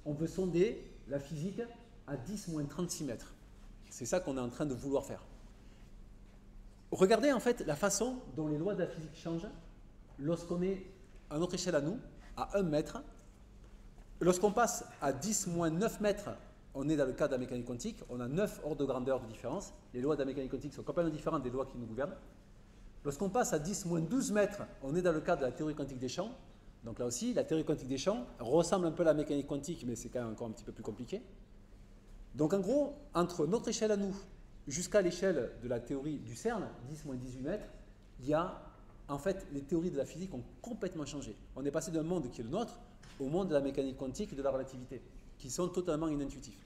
S2: on veut sonder la physique à 10-36 mètres. C'est ça qu'on est en train de vouloir faire. Regardez en fait la façon dont les lois de la physique changent lorsqu'on est à notre échelle à nous, à 1 mètre. Lorsqu'on passe à 10 moins 9 mètres, on est dans le cas de la mécanique quantique, on a 9 ordres de grandeur de différence. Les lois de la mécanique quantique sont complètement différentes des lois qui nous gouvernent. Lorsqu'on passe à 10 moins 12 mètres, on est dans le cas de la théorie quantique des champs. Donc là aussi, la théorie quantique des champs ressemble un peu à la mécanique quantique, mais c'est quand même encore un petit peu plus compliqué. Donc en gros, entre notre échelle à nous jusqu'à l'échelle de la théorie du CERN, 10 moins 18 mètres, il y a, en fait, les théories de la physique ont complètement changé. On est passé d'un monde qui est le nôtre au monde de la mécanique quantique et de la relativité, qui sont totalement inintuitifs.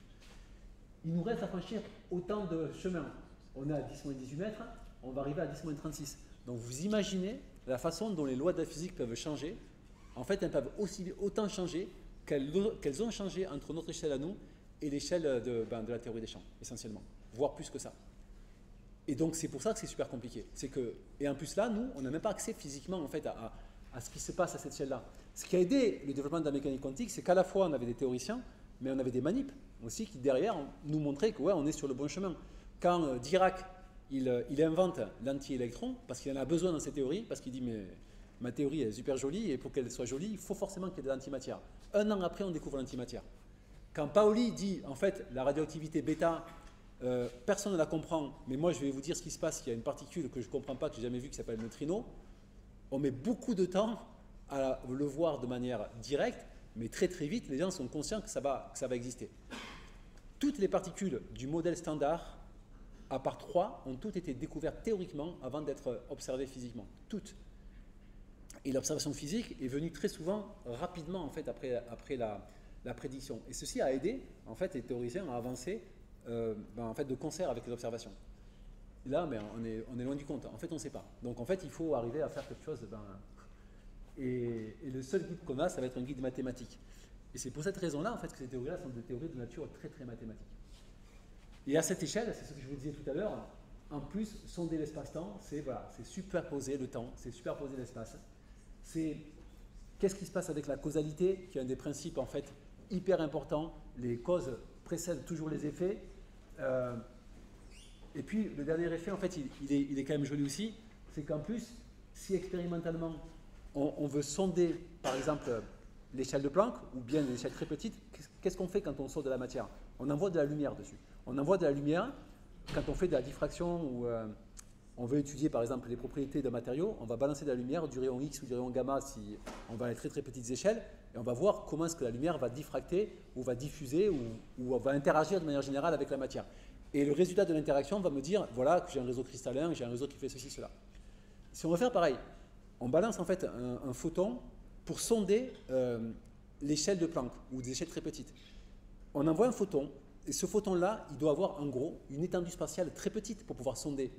S2: Il nous reste à franchir autant de chemins. On est à 10 moins 18 mètres, on va arriver à 10 moins 36. Donc vous imaginez la façon dont les lois de la physique peuvent changer. En fait, elles peuvent autant changer qu'elles ont changé entre notre échelle à nous et l'échelle de la théorie des champs, essentiellement, voire plus que ça. Et donc c'est pour ça que c'est super compliqué. Et en plus là, nous, on n'a même pas accès physiquement en fait, à ce qui se passe à cette échelle-là. Ce qui a aidé le développement de la mécanique quantique, c'est qu'à la fois on avait des théoriciens, mais on avait des manips aussi qui derrière nous montraient que ouais, on est sur le bon chemin. Quand Dirac il invente l'anti-électron, parce qu'il en a besoin dans ses théories, parce qu'il dit mais ma théorie est super jolie et pour qu'elle soit jolie, il faut forcément qu'il y ait de l'antimatière. 1 an après, on découvre l'antimatière. Quand Pauli dit en fait la radioactivité bêta, personne ne la comprend, mais moi je vais vous dire ce qui se passe, il y a une particule que je ne comprends pas, que je n'ai jamais vue, qui s'appelle le neutrino. On met beaucoup de temps à le voir de manière directe, mais très très vite, les gens sont conscients que ça va exister. Toutes les particules du modèle standard, à part 3, ont toutes été découvertes théoriquement avant d'être observées physiquement. Toutes. Et l'observation physique est venue très souvent, rapidement en fait, après la prédiction. Et ceci a aidé en fait, les théoriciens à avancer en fait, de concert avec les observations. Là, mais on est loin du compte. En fait, on ne sait pas. Donc en fait, il faut arriver à faire quelque chose. Et le seul guide qu'on a, ça va être un guide mathématique. Et c'est pour cette raison-là en fait, que ces théories-là sont des théories de nature très très mathématique. Et à cette échelle, c'est ce que je vous disais tout à l'heure, en plus, sonder l'espace-temps, c'est superposer le temps, c'est superposer l'espace. C'est qu'est-ce qui se passe avec la causalité, qui est un des principes en fait hyper importants. Les causes précèdent toujours les effets. Et puis le dernier effet, en fait, il est quand même joli aussi, c'est qu'en plus, si expérimentalement on veut sonder, par exemple, l'échelle de Planck, ou bien des échelles très petites, qu'est-ce qu'on fait quand on sonde de la matière? On envoie de la lumière dessus. On envoie de la lumière quand on fait de la diffraction ou on veut étudier par exemple les propriétés d'un matériau, on va balancer de la lumière du rayon X ou du rayon gamma si on va à très très petites échelles et on va voir comment est-ce que la lumière va diffracter ou va diffuser ou va interagir de manière générale avec la matière. Et le résultat de l'interaction va me dire voilà que j'ai un réseau cristallin, j'ai un réseau qui fait ceci, cela. Si on veut faire pareil, on balance en fait un photon pour sonder l'échelle de Planck ou des échelles très petites. On envoie un photon. Et ce photon-là, il doit avoir en gros une étendue spatiale très petite pour pouvoir sonder.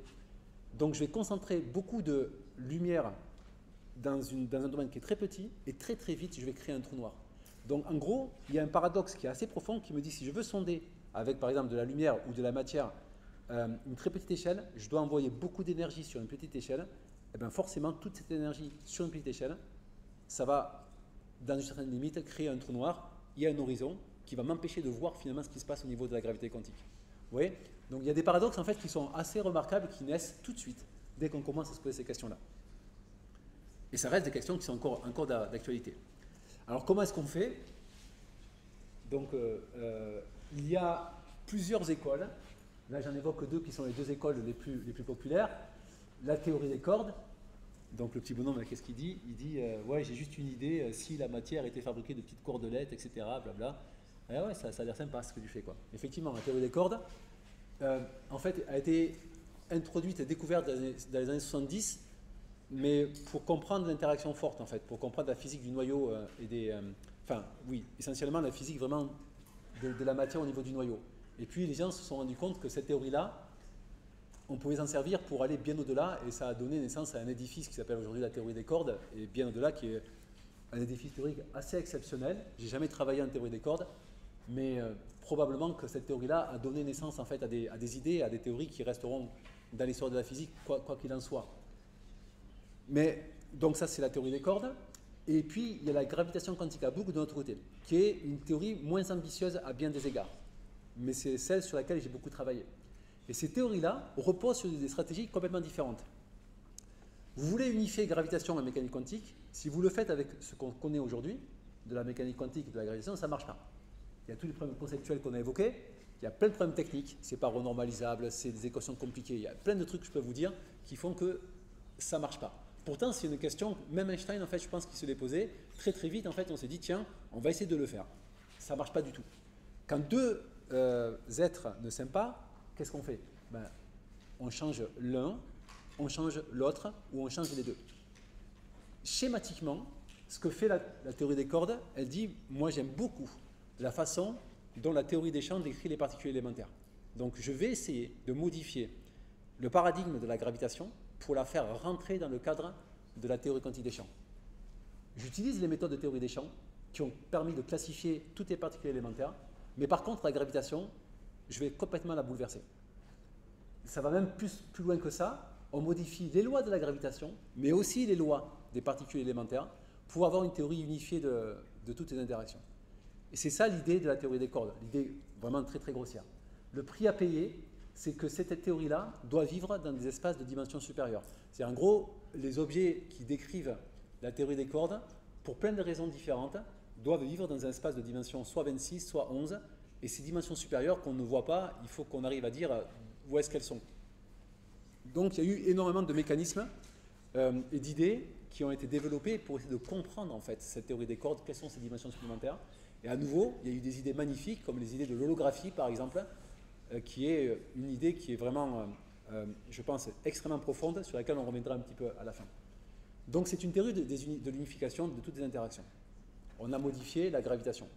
S2: Donc je vais concentrer beaucoup de lumière dans un domaine qui est très petit et très très vite je vais créer un trou noir. Donc en gros, il y a un paradoxe qui est assez profond qui me dit si je veux sonder avec par exemple de la lumière ou de la matière une très petite échelle, je dois envoyer beaucoup d'énergie sur une petite échelle. Et bien forcément, toute cette énergie sur une petite échelle, ça va, dans une certaine limite, créer un trou noir. Il y a un horizon qui va m'empêcher de voir finalement ce qui se passe au niveau de la gravité quantique. Vous voyez? Donc il y a des paradoxes en fait qui sont assez remarquables, qui naissent tout de suite, dès qu'on commence à se poser ces questions-là. Et ça reste des questions qui sont encore d'actualité. Alors comment est-ce qu'on fait? Donc il y a plusieurs écoles. Là j'en évoque 2 qui sont les 2 écoles les plus populaires. La théorie des cordes. Donc le petit bonhomme, qu'est-ce qu'il dit? Il dit ouais, j'ai juste une idée, si la matière était fabriquée de petites cordelettes, etc. Blabla. Ah ouais, ça a l'air sympa ce que tu fais, quoi. Effectivement, la théorie des cordes, en fait, a été introduite et découverte dans les années 70, mais pour comprendre l'interaction forte, en fait, pour comprendre la physique du noyau et des... Enfin, oui, essentiellement la physique vraiment de la matière au niveau du noyau. Et puis les gens se sont rendus compte que cette théorie-là, on pouvait s'en servir pour aller bien au-delà, et ça a donné naissance à un édifice qui s'appelle aujourd'hui la théorie des cordes, et bien au-delà, qui est un édifice théorique assez exceptionnel. J'ai jamais travaillé en théorie des cordes, mais probablement que cette théorie-là a donné naissance en fait à des idées, à des théories qui resteront dans l'histoire de la physique, quoi qu'il en soit. Mais donc ça c'est la théorie des cordes. Et puis il y a la gravitation quantique à boucle de notre côté, qui est une théorie moins ambitieuse à bien des égards. Mais c'est celle sur laquelle j'ai beaucoup travaillé. Et ces théories-là reposent sur des stratégies complètement différentes. Vous voulez unifier gravitation et mécanique quantique, si vous le faites avec ce qu'on connaît aujourd'hui, de la mécanique quantique et de la gravitation, ça ne marche pas. Il y a tous les problèmes conceptuels qu'on a évoqués, il y a plein de problèmes techniques, c'est pas renormalisable, c'est des équations compliquées, il y a plein de trucs que je peux vous dire qui font que ça ne marche pas. Pourtant, c'est une question, même Einstein, en fait, je pense qu'il se l'est posé, très très vite, en fait, on s'est dit, tiens, on va essayer de le faire. Ça ne marche pas du tout. Quand deux êtres ne s'aiment pas, qu'est-ce qu'on fait? Ben, on change l'un, on change l'autre, ou on change les deux. Schématiquement, ce que fait la théorie des cordes, elle dit, moi j'aime beaucoup la façon dont la théorie des champs décrit les particules élémentaires. Donc je vais essayer de modifier le paradigme de la gravitation pour la faire rentrer dans le cadre de la théorie quantique des champs. J'utilise les méthodes de théorie des champs qui ont permis de classifier toutes les particules élémentaires, mais par contre la gravitation, je vais complètement la bouleverser. Ça va même plus loin que ça, on modifie les lois de la gravitation, mais aussi les lois des particules élémentaires pour avoir une théorie unifiée de toutes les interactions. Et c'est ça l'idée de la théorie des cordes, l'idée vraiment très très grossière. Le prix à payer, c'est que cette théorie-là doit vivre dans des espaces de dimension supérieure. C'est en gros, les objets qui décrivent la théorie des cordes, pour plein de raisons différentes, doivent vivre dans un espace de dimension soit 26, soit 11, et ces dimensions supérieures qu'on ne voit pas, il faut qu'on arrive à dire où est-ce qu'elles sont. Donc il y a eu énormément de mécanismes et d'idées qui ont été développées pour essayer de comprendre en fait cette théorie des cordes, quelles sont ces dimensions supplémentaires. Et à nouveau, il y a eu des idées magnifiques, comme les idées de l'holographie par exemple, qui est une idée qui est vraiment, je pense, extrêmement profonde, sur laquelle on reviendra un petit peu à la fin. Donc c'est une théorie de l'unification de toutes les interactions. On a modifié la gravitation.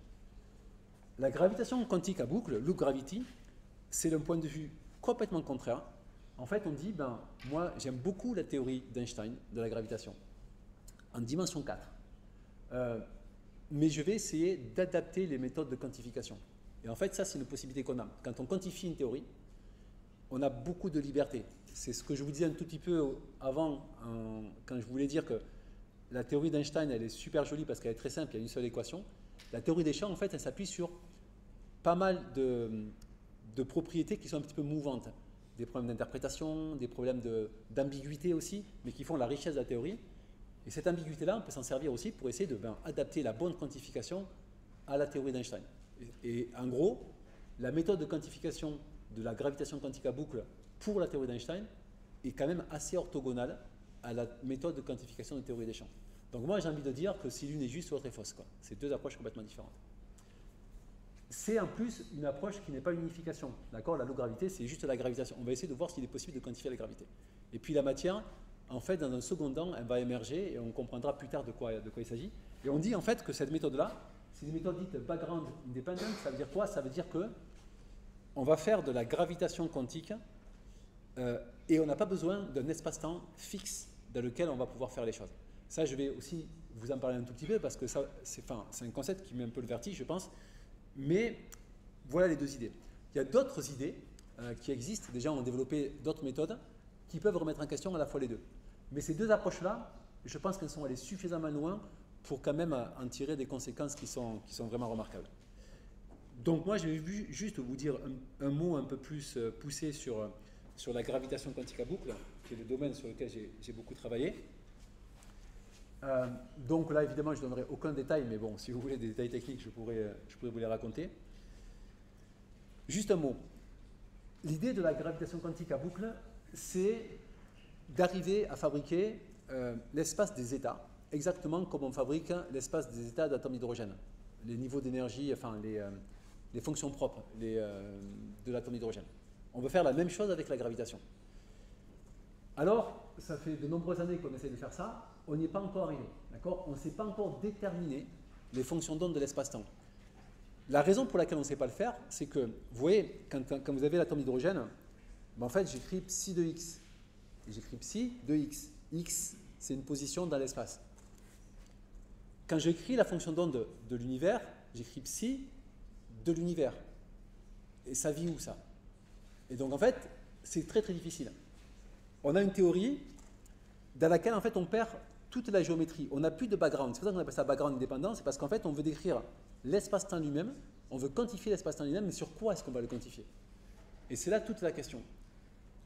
S2: La gravitation quantique à boucle, loop gravity, c'est d'un point de vue complètement contraire. En fait, on dit, ben, moi j'aime beaucoup la théorie d'Einstein de la gravitation, en dimension 4. Mais je vais essayer d'adapter les méthodes de quantification. Et en fait, ça, c'est une possibilité qu'on a. Quand on quantifie une théorie, on a beaucoup de liberté. C'est ce que je vous disais un tout petit peu avant, quand je voulais dire que la théorie d'Einstein, elle est super jolie parce qu'elle est très simple, il y a une seule équation. La théorie des champs, en fait, elle s'appuie sur pas mal de propriétés qui sont un petit peu mouvantes. Des problèmes d'interprétation, des problèmes d'ambiguïté aussi, mais qui font la richesse de la théorie. Et cette ambiguïté-là, on peut s'en servir aussi pour essayer d'adapter la bonne quantification à la théorie d'Einstein. Et en gros, la méthode de quantification de la gravitation quantique à boucle pour la théorie d'Einstein est quand même assez orthogonale à la méthode de quantification de la théorie des champs. Donc moi, j'ai envie de dire que si l'une est juste, l'autre est fausse. C'est deux approches complètement différentes. C'est en plus une approche qui n'est pas l'unification. D'accord? La low-gravité, c'est juste la gravitation. On va essayer de voir s'il est possible de quantifier la gravité. Et puis la matière, en fait, dans un second temps, elle va émerger et on comprendra plus tard de quoi il s'agit. Et on dit en fait que cette méthode-là, c'est une méthode dite background independent. Ça veut dire quoi? Ça veut dire que on va faire de la gravitation quantique et on n'a pas besoin d'un espace-temps fixe dans lequel on va pouvoir faire les choses. Ça, je vais aussi vous en parler un tout petit peu parce que ça, c'est un concept qui met un peu le vertige, je pense. Mais voilà les deux idées. Il y a d'autres idées qui existent. Déjà, on a développé d'autres méthodes qui peuvent remettre en question à la fois les deux. Mais ces deux approches-là, je pense qu'elles sont allées suffisamment loin pour quand même en tirer des conséquences qui sont vraiment remarquables. Donc moi, je vais juste vous dire un mot un peu plus poussé sur la gravitation quantique à boucle, qui est le domaine sur lequel j'ai beaucoup travaillé. Donc là, évidemment, je ne donnerai aucun détail, mais bon, si vous voulez des détails techniques, je pourrais vous les raconter. Juste un mot. L'idée de la gravitation quantique à boucle, c'est d'arriver à fabriquer l'espace des états, exactement comme on fabrique l'espace des états d'atomes d'hydrogène. Les niveaux d'énergie, enfin les fonctions propres de l'atome d'hydrogène. On veut faire la même chose avec la gravitation. Alors, ça fait de nombreuses années qu'on essaie de faire ça, on n'y est pas encore arrivé. D'accord? On ne sait pas encore déterminer les fonctions d'onde de l'espace-temps. La raison pour laquelle on ne sait pas le faire, c'est que, vous voyez, quand vous avez l'atome d'hydrogène, en fait, j'écris psi de x. Et j'écris psi de x. X, c'est une position dans l'espace. Quand j'écris la fonction d'onde de l'univers, j'écris psi de l'univers. Et ça vit où, ça? Et donc, en fait, c'est très très difficile. On a une théorie dans laquelle, en fait, on perd toute la géométrie. On n'a plus de background. C'est pour ça qu'on appelle ça background indépendant. C'est parce qu'en fait, on veut décrire l'espace-temps lui-même, on veut quantifier l'espace-temps lui-même, mais sur quoi est-ce qu'on va le quantifier? Et c'est là toute la question.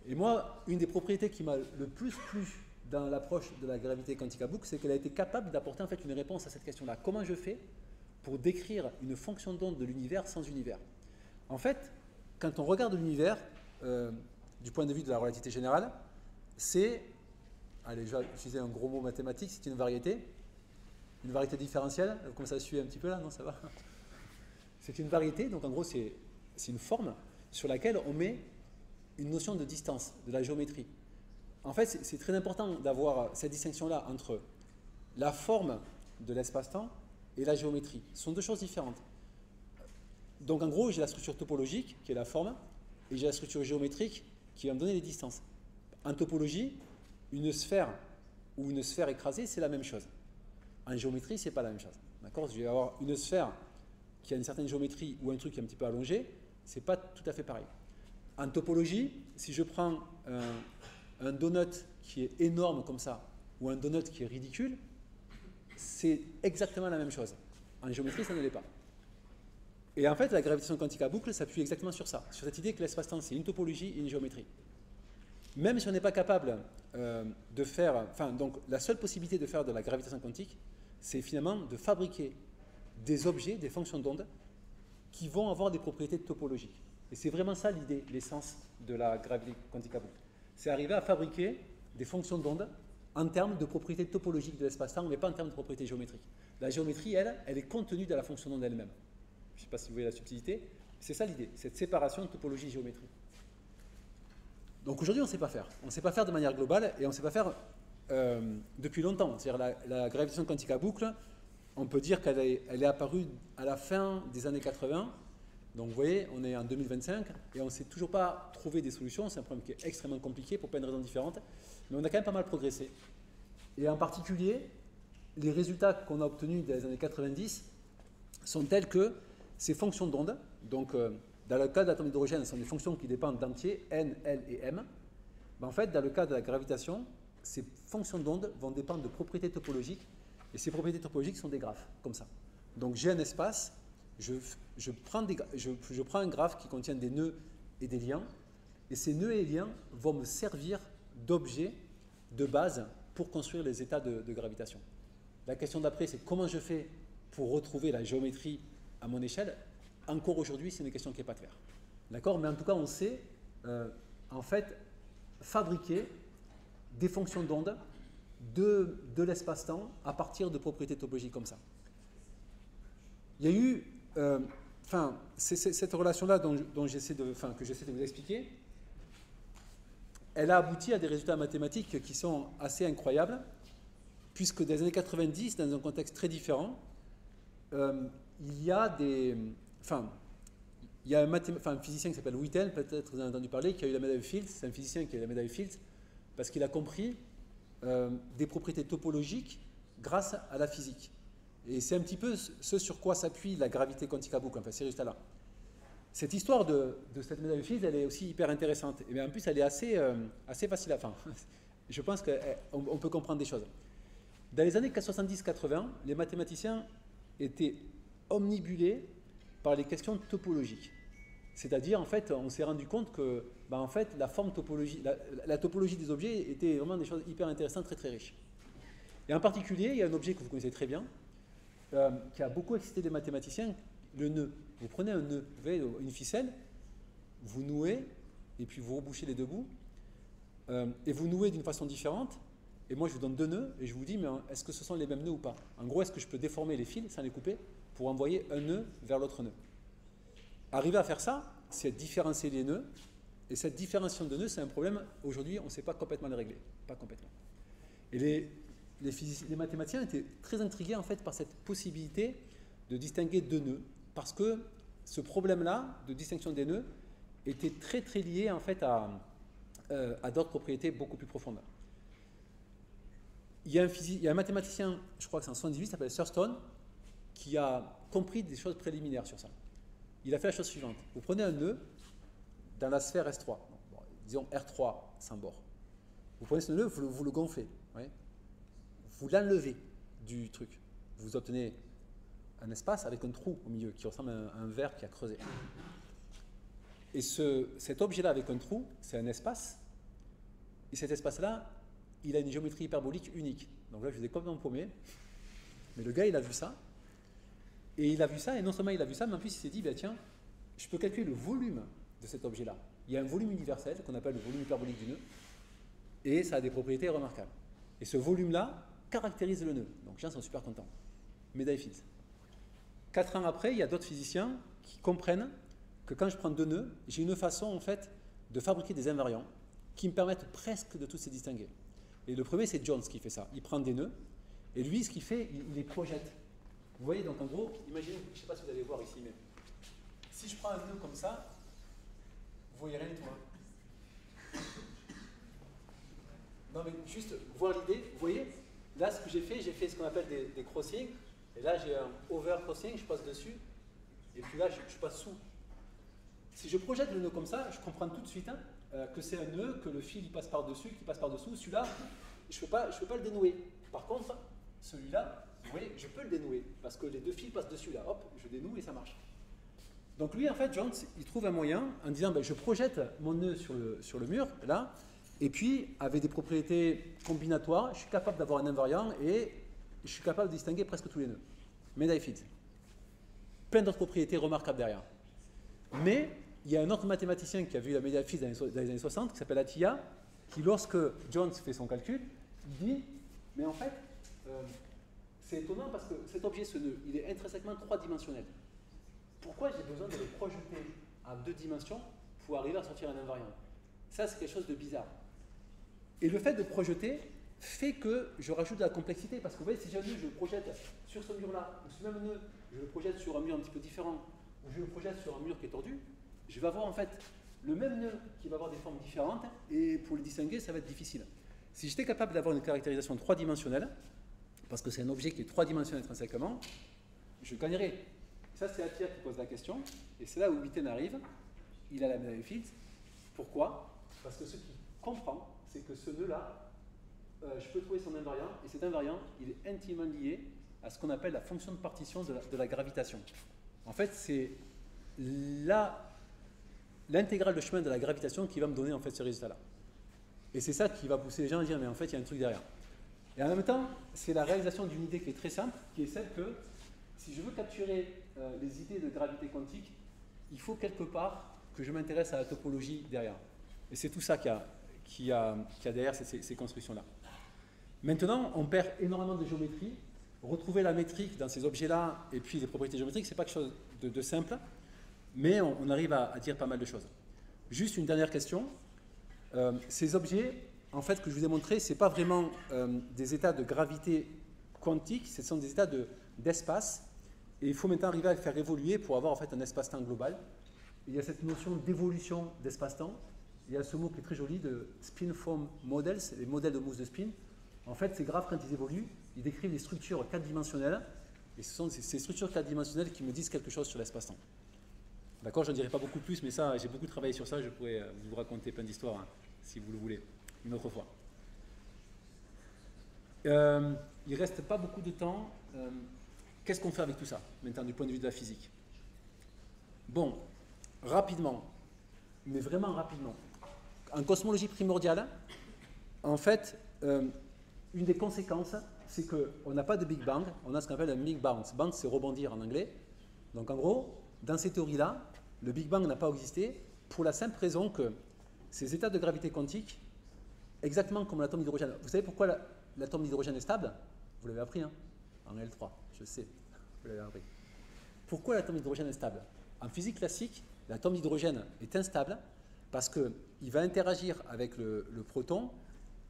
S2: Et moi, une des propriétés qui m'a le plus plu dans l'approche de la gravité quantique à boucle, c'est qu'elle a été capable d'apporter en fait une réponse à cette question-là. Comment je fais pour décrire une fonction d'onde de l'univers sans univers? En fait, quand on regarde l'univers du point de vue de la relativité générale, c'est, allez, je vais utiliser un gros mot mathématique, c'est une variété différentielle. Vous commencez à suivre un petit peu là, non, ça va? C'est une variété, donc en gros c'est une forme sur laquelle on met une notion de distance, de la géométrie. En fait, c'est très important d'avoir cette distinction-là entre la forme de l'espace-temps et la géométrie. Ce sont deux choses différentes. Donc en gros, j'ai la structure topologique, qui est la forme, et j'ai la structure géométrique, qui va me donner les distances. En topologie, une sphère ou une sphère écrasée, c'est la même chose. En géométrie, ce n'est pas la même chose. D'accord? Je vais avoir une sphère qui a une certaine géométrie ou un truc qui est un petit peu allongé, ce n'est pas tout à fait pareil. En topologie, si je prends un donut qui est énorme comme ça, ou un donut qui est ridicule, c'est exactement la même chose. En géométrie, ça ne l'est pas. Et en fait, la gravitation quantique à boucle s'appuie exactement sur ça, sur cette idée que l'espace-temps, c'est une topologie et une géométrie. Même si on n'est pas capable de faire... Enfin, donc, la seule possibilité de faire de la gravitation quantique, c'est finalement de fabriquer des objets, des fonctions d'onde, qui vont avoir des propriétés topologiques. Et c'est vraiment ça l'idée, l'essence de la gravité quantique à boucle. C'est arriver à fabriquer des fonctions d'onde en termes de propriétés topologiques de l'espace-temps, mais pas en termes de propriétés géométriques. La géométrie, elle est contenue dans la fonction d'onde elle-même. Je ne sais pas si vous voyez la subtilité. C'est ça l'idée, cette séparation de topologie-géométrie. Donc aujourd'hui, on ne sait pas faire. On ne sait pas faire de manière globale et on ne sait pas faire depuis longtemps. C'est-à-dire la gravitation quantique à boucle, on peut dire qu'elle est apparue à la fin des années 80. Donc vous voyez, on est en 2025 et on ne sait toujours pas trouver des solutions. C'est un problème qui est extrêmement compliqué pour plein de raisons différentes. Mais on a quand même pas mal progressé. Et en particulier, les résultats qu'on a obtenus dans les années 90 sont tels que ces fonctions d'onde, donc dans le cas de l'atome d'hydrogène, ce sont des fonctions qui dépendent d'entiers, n, l et m. Ben en fait, dans le cas de la gravitation, ces fonctions d'onde vont dépendre de propriétés topologiques, et ces propriétés topologiques sont des graphes, comme ça. Donc j'ai un espace, je prends un graphe qui contient des nœuds et des liens, et ces nœuds et liens vont me servir d'objet, de base, pour construire les états de gravitation. La question d'après, c'est comment je fais pour retrouver la géométrie à mon échelle. Encore aujourd'hui, c'est une question qui n'est pas claire. D'accord? Mais en tout cas, on sait, en fait, fabriquer des fonctions d'onde de l'espace-temps à partir de propriétés topologiques comme ça. Il y a eu, cette relation-là que j'essaie de vous expliquer, elle a abouti à des résultats mathématiques qui sont assez incroyables, puisque dans les années 90, dans un contexte très différent, il y a un physicien qui s'appelle Whittle, peut-être vous en avez entendu parler, qui a eu la médaille Fields. C'est un physicien qui a eu la médaille Fields parce qu'il a compris des propriétés topologiques grâce à la physique. Et c'est un petit peu ce sur quoi s'appuie la gravité quantique à boucle, enfin ces résultats-là. Cette histoire de cette médaille Fields, elle est aussi hyper intéressante. Et bien, en plus, elle est assez facile à faire. Je pense qu'on peut comprendre des choses. Dans les années 70-80, les mathématiciens étaient omnibulés par les questions topologiques. C'est-à-dire, en fait, on s'est rendu compte que en fait, la topologie des objets était vraiment des choses hyper intéressantes, très très riches. Et en particulier, il y a un objet que vous connaissez très bien, qui a beaucoup excité les mathématiciens, le nœud. Vous prenez un nœud, vous voyez, une ficelle, vous nouez, et puis vous rebouchez les deux bouts, et vous nouez d'une façon différente, et moi je vous donne deux nœuds, et je vous dis, mais est-ce que ce sont les mêmes nœuds ou pas? En gros, est-ce que je peux déformer les fils sans les couper pour envoyer un nœud vers l'autre nœud? Arriver à faire ça, c'est différencier les nœuds, et cette différenciation de nœuds, c'est un problème, aujourd'hui, on ne sait pas complètement le régler, pas complètement. Et les mathématiciens étaient très intrigués en fait par cette possibilité de distinguer deux nœuds, parce que ce problème-là de distinction des nœuds était très très lié en fait à d'autres propriétés beaucoup plus profondes. Il y a un mathématicien, je crois que c'est en 78, qui s'appelle Thurston, qui a compris des choses préliminaires sur ça. Il a fait la chose suivante. Vous prenez un nœud dans la sphère S3, disons R3 sans bord. Vous prenez ce nœud, vous le gonflez. Ouais. Vous l'enlevez du truc. Vous obtenez un espace avec un trou au milieu qui ressemble à un verre qui a creusé. Et cet objet-là avec un trou, c'est un espace. Et cet espace-là, il a une géométrie hyperbolique unique. Donc là, je vous ai complètement paumé. Mais le gars, il a vu ça. Et il a vu ça, et non seulement il a vu ça, mais en plus il s'est dit, bah, tiens, je peux calculer le volume de cet objet-là. Il y a un volume universel qu'on appelle le volume hyperbolique du nœud, et ça a des propriétés remarquables. Et ce volume-là caractérise le nœud. Donc les gens sont super contents. Médaille Fields. 4 ans après, il y a d'autres physiciens qui comprennent que quand je prends deux nœuds, j'ai une façon en fait de fabriquer des invariants qui me permettent presque de tous les distinguer. Et le premier, c'est Jones qui fait ça. Il prend des nœuds, et lui, ce qu'il fait, il les projette. Vous voyez, donc en gros, imaginez, je ne sais pas si vous allez voir ici, mais si je prends un nœud comme ça, vous voyez rien du tout. Hein. Non, mais juste voir l'idée, vous voyez, là, ce que j'ai fait ce qu'on appelle des crossings, et là, j'ai un over crossing, je passe dessus, et puis là, je passe sous. Si je projette le nœud comme ça, je comprends tout de suite hein, que c'est un nœud, que le fil il passe par-dessus, qui passe par-dessous. Celui-là, je ne peux pas le dénouer. Par contre, celui-là, vous voyez, je peux le dénouer, parce que les deux fils passent dessus là, hop, je dénoue et ça marche. Donc lui, en fait, Jones, il trouve un moyen en disant, ben, je projette mon nœud sur le mur, là, et puis, avec des propriétés combinatoires, je suis capable d'avoir un invariant et je suis capable de distinguer presque tous les nœuds. Médaille Fields. Plein d'autres propriétés remarquables derrière. Mais, il y a un autre mathématicien qui a vu la médaille Fields dans les années 60, qui s'appelle Atiyah, qui, lorsque Jones fait son calcul, dit, mais en fait, c'est étonnant parce que cet objet, ce nœud, il est intrinsèquement 3-dimensionnel. Pourquoi j'ai besoin de le projeter à 2 dimensions pour arriver à sortir un invariant? Ça, c'est quelque chose de bizarre. Et le fait de projeter fait que je rajoute de la complexité. Parce que vous voyez, si j'ai un nœud, je le projette sur ce mur-là, ou ce même nœud, je le projette sur un mur un petit peu différent, ou je le projette sur un mur qui est tordu, je vais avoir en fait le même nœud qui va avoir des formes différentes, et pour le distinguer, ça va être difficile. Si j'étais capable d'avoir une caractérisation 3-dimensionnelle, parce que c'est un objet qui est 3-dimensionnel intrinsèquement, je gagnerais. Ça, c'est Atiyah qui pose la question, et c'est là où Witten arrive. Il a la médaille Fields. Pourquoi? Parce que ce qu'il comprend, c'est que ce nœud-là, je peux trouver son invariant, et cet invariant, il est intimement lié à ce qu'on appelle la fonction de partition de la gravitation. En fait, c'est l'intégrale de chemin de la gravitation qui va me donner en fait ce résultat-là. Et c'est ça qui va pousser les gens à dire, mais en fait, il y a un truc derrière. Et en même temps, c'est la réalisation d'une idée qui est très simple, qui est celle que si je veux capturer les idées de gravité quantique, il faut quelque part que je m'intéresse à la topologie derrière. Et c'est tout ça qu'il y a derrière ces constructions-là. Maintenant, on perd énormément de géométrie. Retrouver la métrique dans ces objets-là et puis les propriétés géométriques, ce n'est pas quelque chose de simple, mais on arrive à dire pas mal de choses. Juste une dernière question. Ces objets, en fait, que je vous ai montré, ce n'est pas vraiment des états de gravité quantique, ce sont des états d'espace. Et il faut maintenant arriver à les faire évoluer pour avoir en fait un espace-temps global. Et il y a cette notion d'évolution d'espace-temps. Il y a ce mot qui est très joli de spin-foam models, les modèles de mousse de spin. En fait, ces graphes, quand ils évoluent, ils décrivent des structures 4-dimensionnelles. Et ce sont ces structures 4-dimensionnelles qui me disent quelque chose sur l'espace-temps. D'accord, je n'en dirai pas beaucoup plus, mais ça, j'ai beaucoup travaillé sur ça. Je pourrais vous raconter plein d'histoires, hein, si vous le voulez, une autre fois. Il ne reste pas beaucoup de temps. Qu'est-ce qu'on fait avec tout ça, maintenant, du point de vue de la physique? Bon, rapidement, mais vraiment rapidement. En cosmologie primordiale, en fait, une des conséquences, c'est qu'on n'a pas de Big Bang, on a ce qu'on appelle un Big Bounce. Bounce, c'est rebondir en anglais. Donc en gros, dans ces théories-là, le Big Bang n'a pas existé pour la simple raison que ces états de gravité quantique, exactement comme l'atome d'hydrogène. Vous savez pourquoi l'atome d'hydrogène est stable? Vous l'avez appris, hein, en L3, je sais, vous l'avez appris. Pourquoi l'atome d'hydrogène est stable? En physique classique, l'atome d'hydrogène est instable parce qu'il va interagir avec le proton,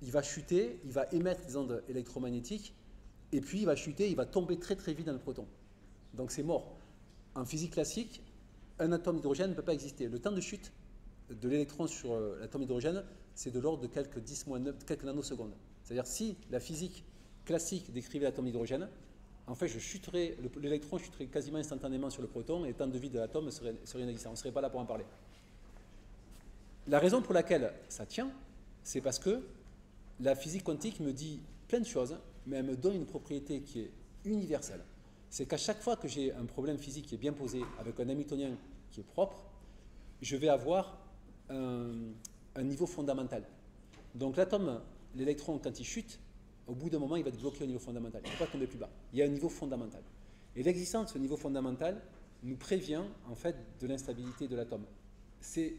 S2: il va chuter, il va émettre des ondes électromagnétiques, et puis il va chuter, il va tomber très très vite dans le proton. Donc c'est mort. En physique classique, un atome d'hydrogène ne peut pas exister. Le temps de chute de l'électron sur l'atome d'hydrogène, c'est de l'ordre de quelques nanosecondes. C'est-à-dire si la physique classique décrivait l'atome d'hydrogène, en fait, l'électron chuterait quasiment instantanément sur le proton et le temps de vie de l'atome serait inexistant. On ne serait pas là pour en parler. La raison pour laquelle ça tient, c'est parce que la physique quantique me dit plein de choses, mais elle me donne une propriété qui est universelle. C'est qu'à chaque fois que j'ai un problème physique qui est bien posé, avec un hamiltonien qui est propre, je vais avoir un niveau fondamental. Donc l'atome l'électron, quand il chute, au bout d'un moment, il va être bloqué au niveau fondamental. Il ne peut pas tomber plus bas. Il y a un niveau fondamental. Et l'existence de ce niveau fondamental nous prévient en fait de l'instabilité de l'atome. C'est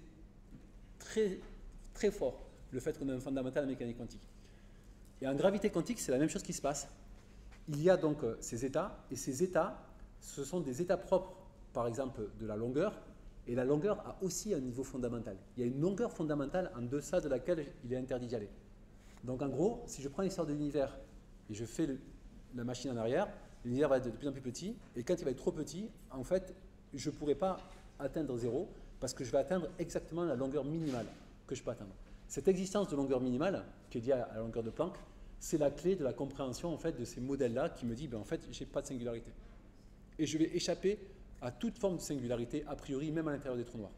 S2: très, très fort le fait qu'on ait un fondamental en mécanique quantique. Et en gravité quantique, c'est la même chose qui se passe. Il y a donc ces états, et ces états, ce sont des états propres, par exemple, de la longueur, et la longueur a aussi un niveau fondamental. Il y a une longueur fondamentale en deçà de laquelle il est interdit d'y aller. Donc en gros, si je prends l'histoire de l'univers et je fais la machine en arrière, l'univers va être de plus en plus petit, et quand il va être trop petit, en fait, je ne pourrai pas atteindre zéro, parce que je vais atteindre exactement la longueur minimale que je peux atteindre. Cette existence de longueur minimale, qui est liée à la longueur de Planck, c'est la clé de la compréhension en fait, de ces modèles-là qui me dit, ben, en fait, je n'ai pas de singularité. Et je vais échapper à toute forme de singularité, a priori, même à l'intérieur des trous noirs.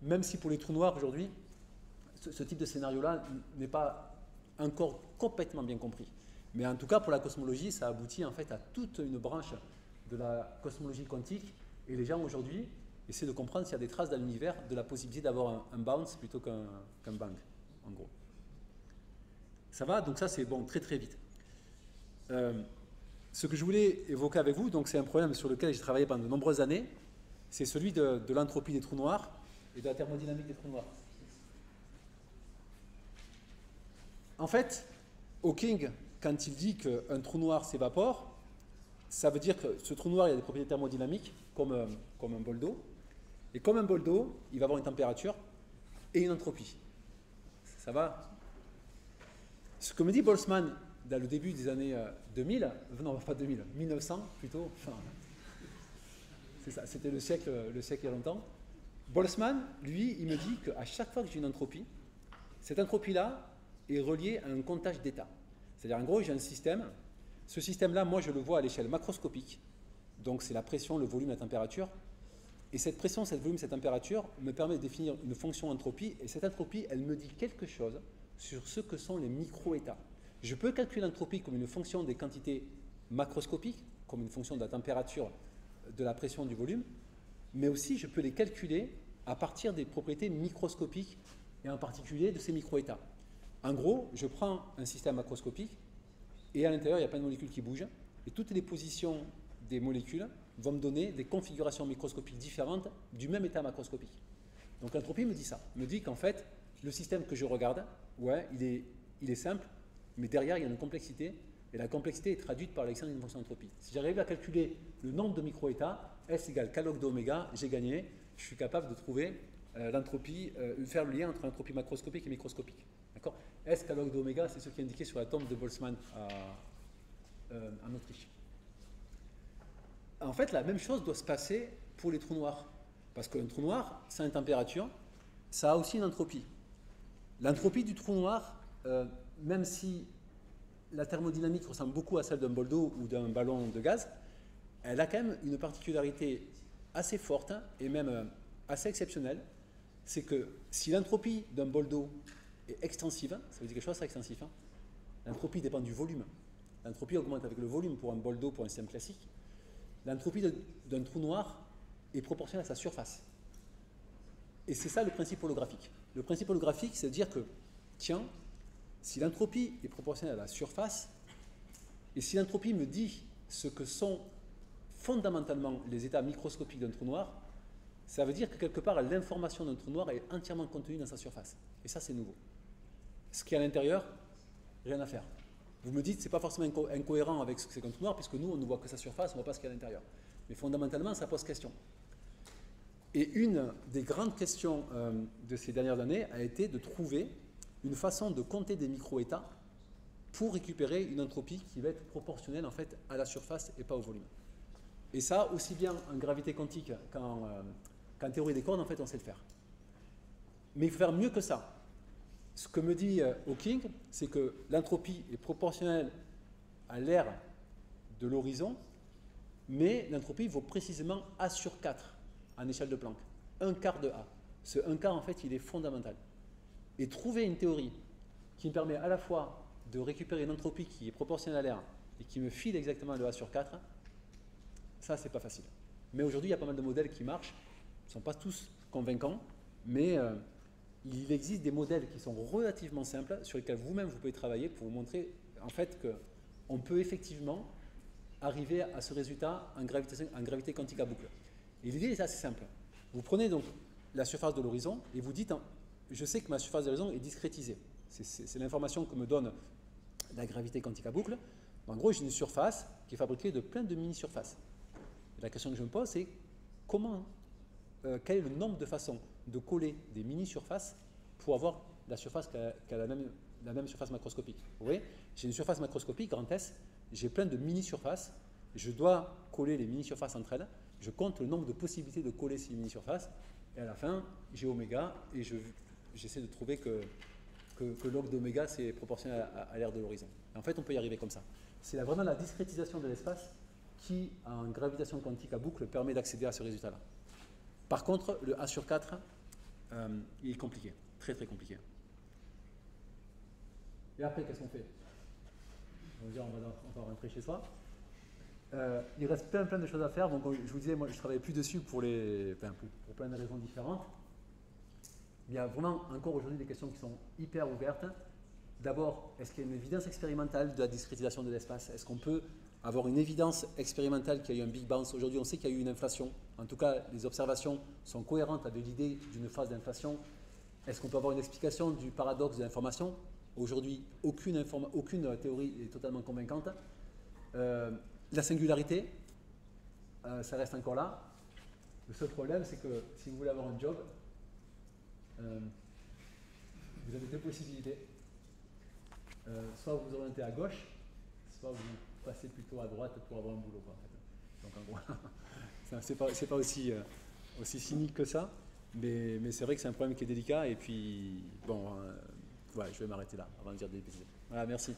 S2: Même si pour les trous noirs, aujourd'hui, ce type de scénario-là n'est pas encore complètement bien compris. Mais en tout cas, pour la cosmologie, ça aboutit en fait à toute une branche de la cosmologie quantique. Et les gens, aujourd'hui, essaient de comprendre s'il y a des traces dans l'univers de la possibilité d'avoir un bounce plutôt qu'un bang, en gros. Ça va? Donc ça, c'est bon, très très vite. Ce que je voulais évoquer avec vous, donc c'est un problème sur lequel j'ai travaillé pendant de nombreuses années, c'est celui de l'entropie des trous noirs et de la thermodynamique des trous noirs. En fait, Hawking, quand il dit qu'un trou noir s'évapore, ça veut dire que ce trou noir, il a des propriétés thermodynamiques comme un bol d'eau. Et comme un bol d'eau, il va avoir une température et une entropie. Ça va? Ce que me dit Boltzmann dans le début des années 2000, non pas 2000, 1900 plutôt, enfin, c'est ça, c'était le siècle il y a longtemps. Boltzmann, lui, il me dit qu'à chaque fois que j'ai une entropie, cette entropie-là est reliée à un comptage d'état. C'est-à-dire, en gros, j'ai un système. Ce système-là, moi, je le vois à l'échelle macroscopique. Donc, c'est la pression, le volume, la température. Et cette pression, cette volume, cette température me permet de définir une fonction entropie. Et cette entropie, elle me dit quelque chose sur ce que sont les micro-états. Je peux calculer l'entropie comme une fonction des quantités macroscopiques, comme une fonction de la température, de la pression, du volume, mais aussi je peux les calculer à partir des propriétés microscopiques et en particulier de ces micro-états. En gros, je prends un système macroscopique et à l'intérieur, il y a plein de molécules qui bougent et toutes les positions des molécules vont me donner des configurations microscopiques différentes du même état macroscopique. Donc l'entropie me dit ça, me dit qu'en fait, le système que je regarde, ouais, il est simple, mais derrière, il y a une complexité, et la complexité est traduite par l'existence d'une fonction d'entropie. Si j'arrive à calculer le nombre de micro-états, S égale K log d'oméga, j'ai gagné, je suis capable de trouver l'entropie, faire le lien entre l'entropie macroscopique et microscopique. D'accord? S K log d'oméga, c'est ce qui est indiqué sur la tombe de Boltzmann en Autriche. En fait, la même chose doit se passer pour les trous noirs. Parce qu'un trou noir, ça a une température, ça a aussi une entropie. L'entropie du trou noir, même si la thermodynamique ressemble beaucoup à celle d'un bol d'eau ou d'un ballon de gaz, elle a quand même une particularité assez forte et même assez exceptionnelle. C'est que si l'entropie d'un bol d'eau est extensive, ça veut dire quelque chose, c'est extensif, hein, l'entropie dépend du volume. L'entropie augmente avec le volume pour un bol d'eau pour un système classique. L'entropie d'un trou noir est proportionnelle à sa surface. Et c'est ça le principe holographique. Le principe holographique, c'est de dire que, tiens, si l'entropie est proportionnelle à la surface, et si l'entropie me dit ce que sont fondamentalement les états microscopiques d'un trou noir, ça veut dire que quelque part, l'information d'un trou noir est entièrement contenue dans sa surface. Et ça, c'est nouveau. Ce qui est à l'intérieur, rien à faire. Vous me dites, c'est pas forcément incohérent avec ce que c'est qu'un trou noir, puisque nous, on ne voit que sa surface, on ne voit pas ce qu'il y a à l'intérieur. Mais fondamentalement, ça pose question. Et une des grandes questions de ces dernières années a été de trouver une façon de compter des micro-états pour récupérer une entropie qui va être proportionnelle en fait à la surface et pas au volume. Et ça, aussi bien en gravité quantique qu'en théorie des cordes, en fait, on sait le faire. Mais il faut faire mieux que ça. Ce que me dit Hawking, c'est que l'entropie est proportionnelle à l'aire de l'horizon, mais l'entropie vaut précisément A sur 4 en échelle de Planck. Un quart de A. Ce un quart, en fait, il est fondamental. Et trouver une théorie qui me permet à la fois de récupérer une entropie qui est proportionnelle à l'air et qui me file exactement le A sur 4, ça, c'est pas facile. Mais aujourd'hui, il y a pas mal de modèles qui marchent. Ils ne sont pas tous convaincants, mais il existe des modèles qui sont relativement simples sur lesquels vous-même vous pouvez travailler pour vous montrer en fait qu'on peut effectivement arriver à ce résultat en gravité quantique à boucle. Et l'idée est assez simple. Vous prenez donc la surface de l'horizon et vous dites, je sais que ma surface de l'horizon est discrétisée. C'est l'information que me donne la gravité quantique à boucle. En gros, j'ai une surface qui est fabriquée de plein de mini-surfaces. Et la question que je me pose, c'est quel est le nombre de façons de coller des mini-surfaces pour avoir la surface qui a la même surface macroscopique. Vous voyez, j'ai une surface macroscopique, grand S, j'ai plein de mini-surfaces, je dois coller les mini-surfaces entre elles, je compte le nombre de possibilités de coller ces mini-surfaces, et à la fin, j'ai oméga, et j'essaie de trouver que log d'oméga, c'est proportionnel à l'aire de l'horizon. En fait, on peut y arriver comme ça. C'est vraiment la discrétisation de l'espace qui, en gravitation quantique à boucle, permet d'accéder à ce résultat-là. Par contre, le A sur 4, il est compliqué, très très compliqué. Et après, qu'est-ce qu'on fait? On va rentrer chez soi. Il reste plein de choses à faire. Donc, je vous disais, moi, je ne travaille plus dessus pour plein de raisons différentes. Il y a vraiment encore aujourd'hui des questions qui sont hyper ouvertes. D'abord, est-ce qu'il y a une évidence expérimentale de la discrétisation de l'espace? Est-ce qu'on peut avoir une évidence expérimentale qu'il y a eu un Big Bounce? Aujourd'hui, on sait qu'il y a eu une inflation. En tout cas, les observations sont cohérentes avec l'idée d'une phase d'inflation. Est-ce qu'on peut avoir une explication du paradoxe de l'information? Aujourd'hui, aucune théorie est totalement convaincante. La singularité, ça reste encore là. Le seul problème, c'est que si vous voulez avoir un job, vous avez deux possibilités. Soit vous vous orientez à gauche, soit vous passez plutôt à droite pour avoir un boulot, quoi, en fait. Donc en gros, c'est pas aussi cynique que ça, mais c'est vrai que c'est un problème qui est délicat. Et puis, bon, ouais, je vais m'arrêter là avant de dire des bêtises. Voilà, merci.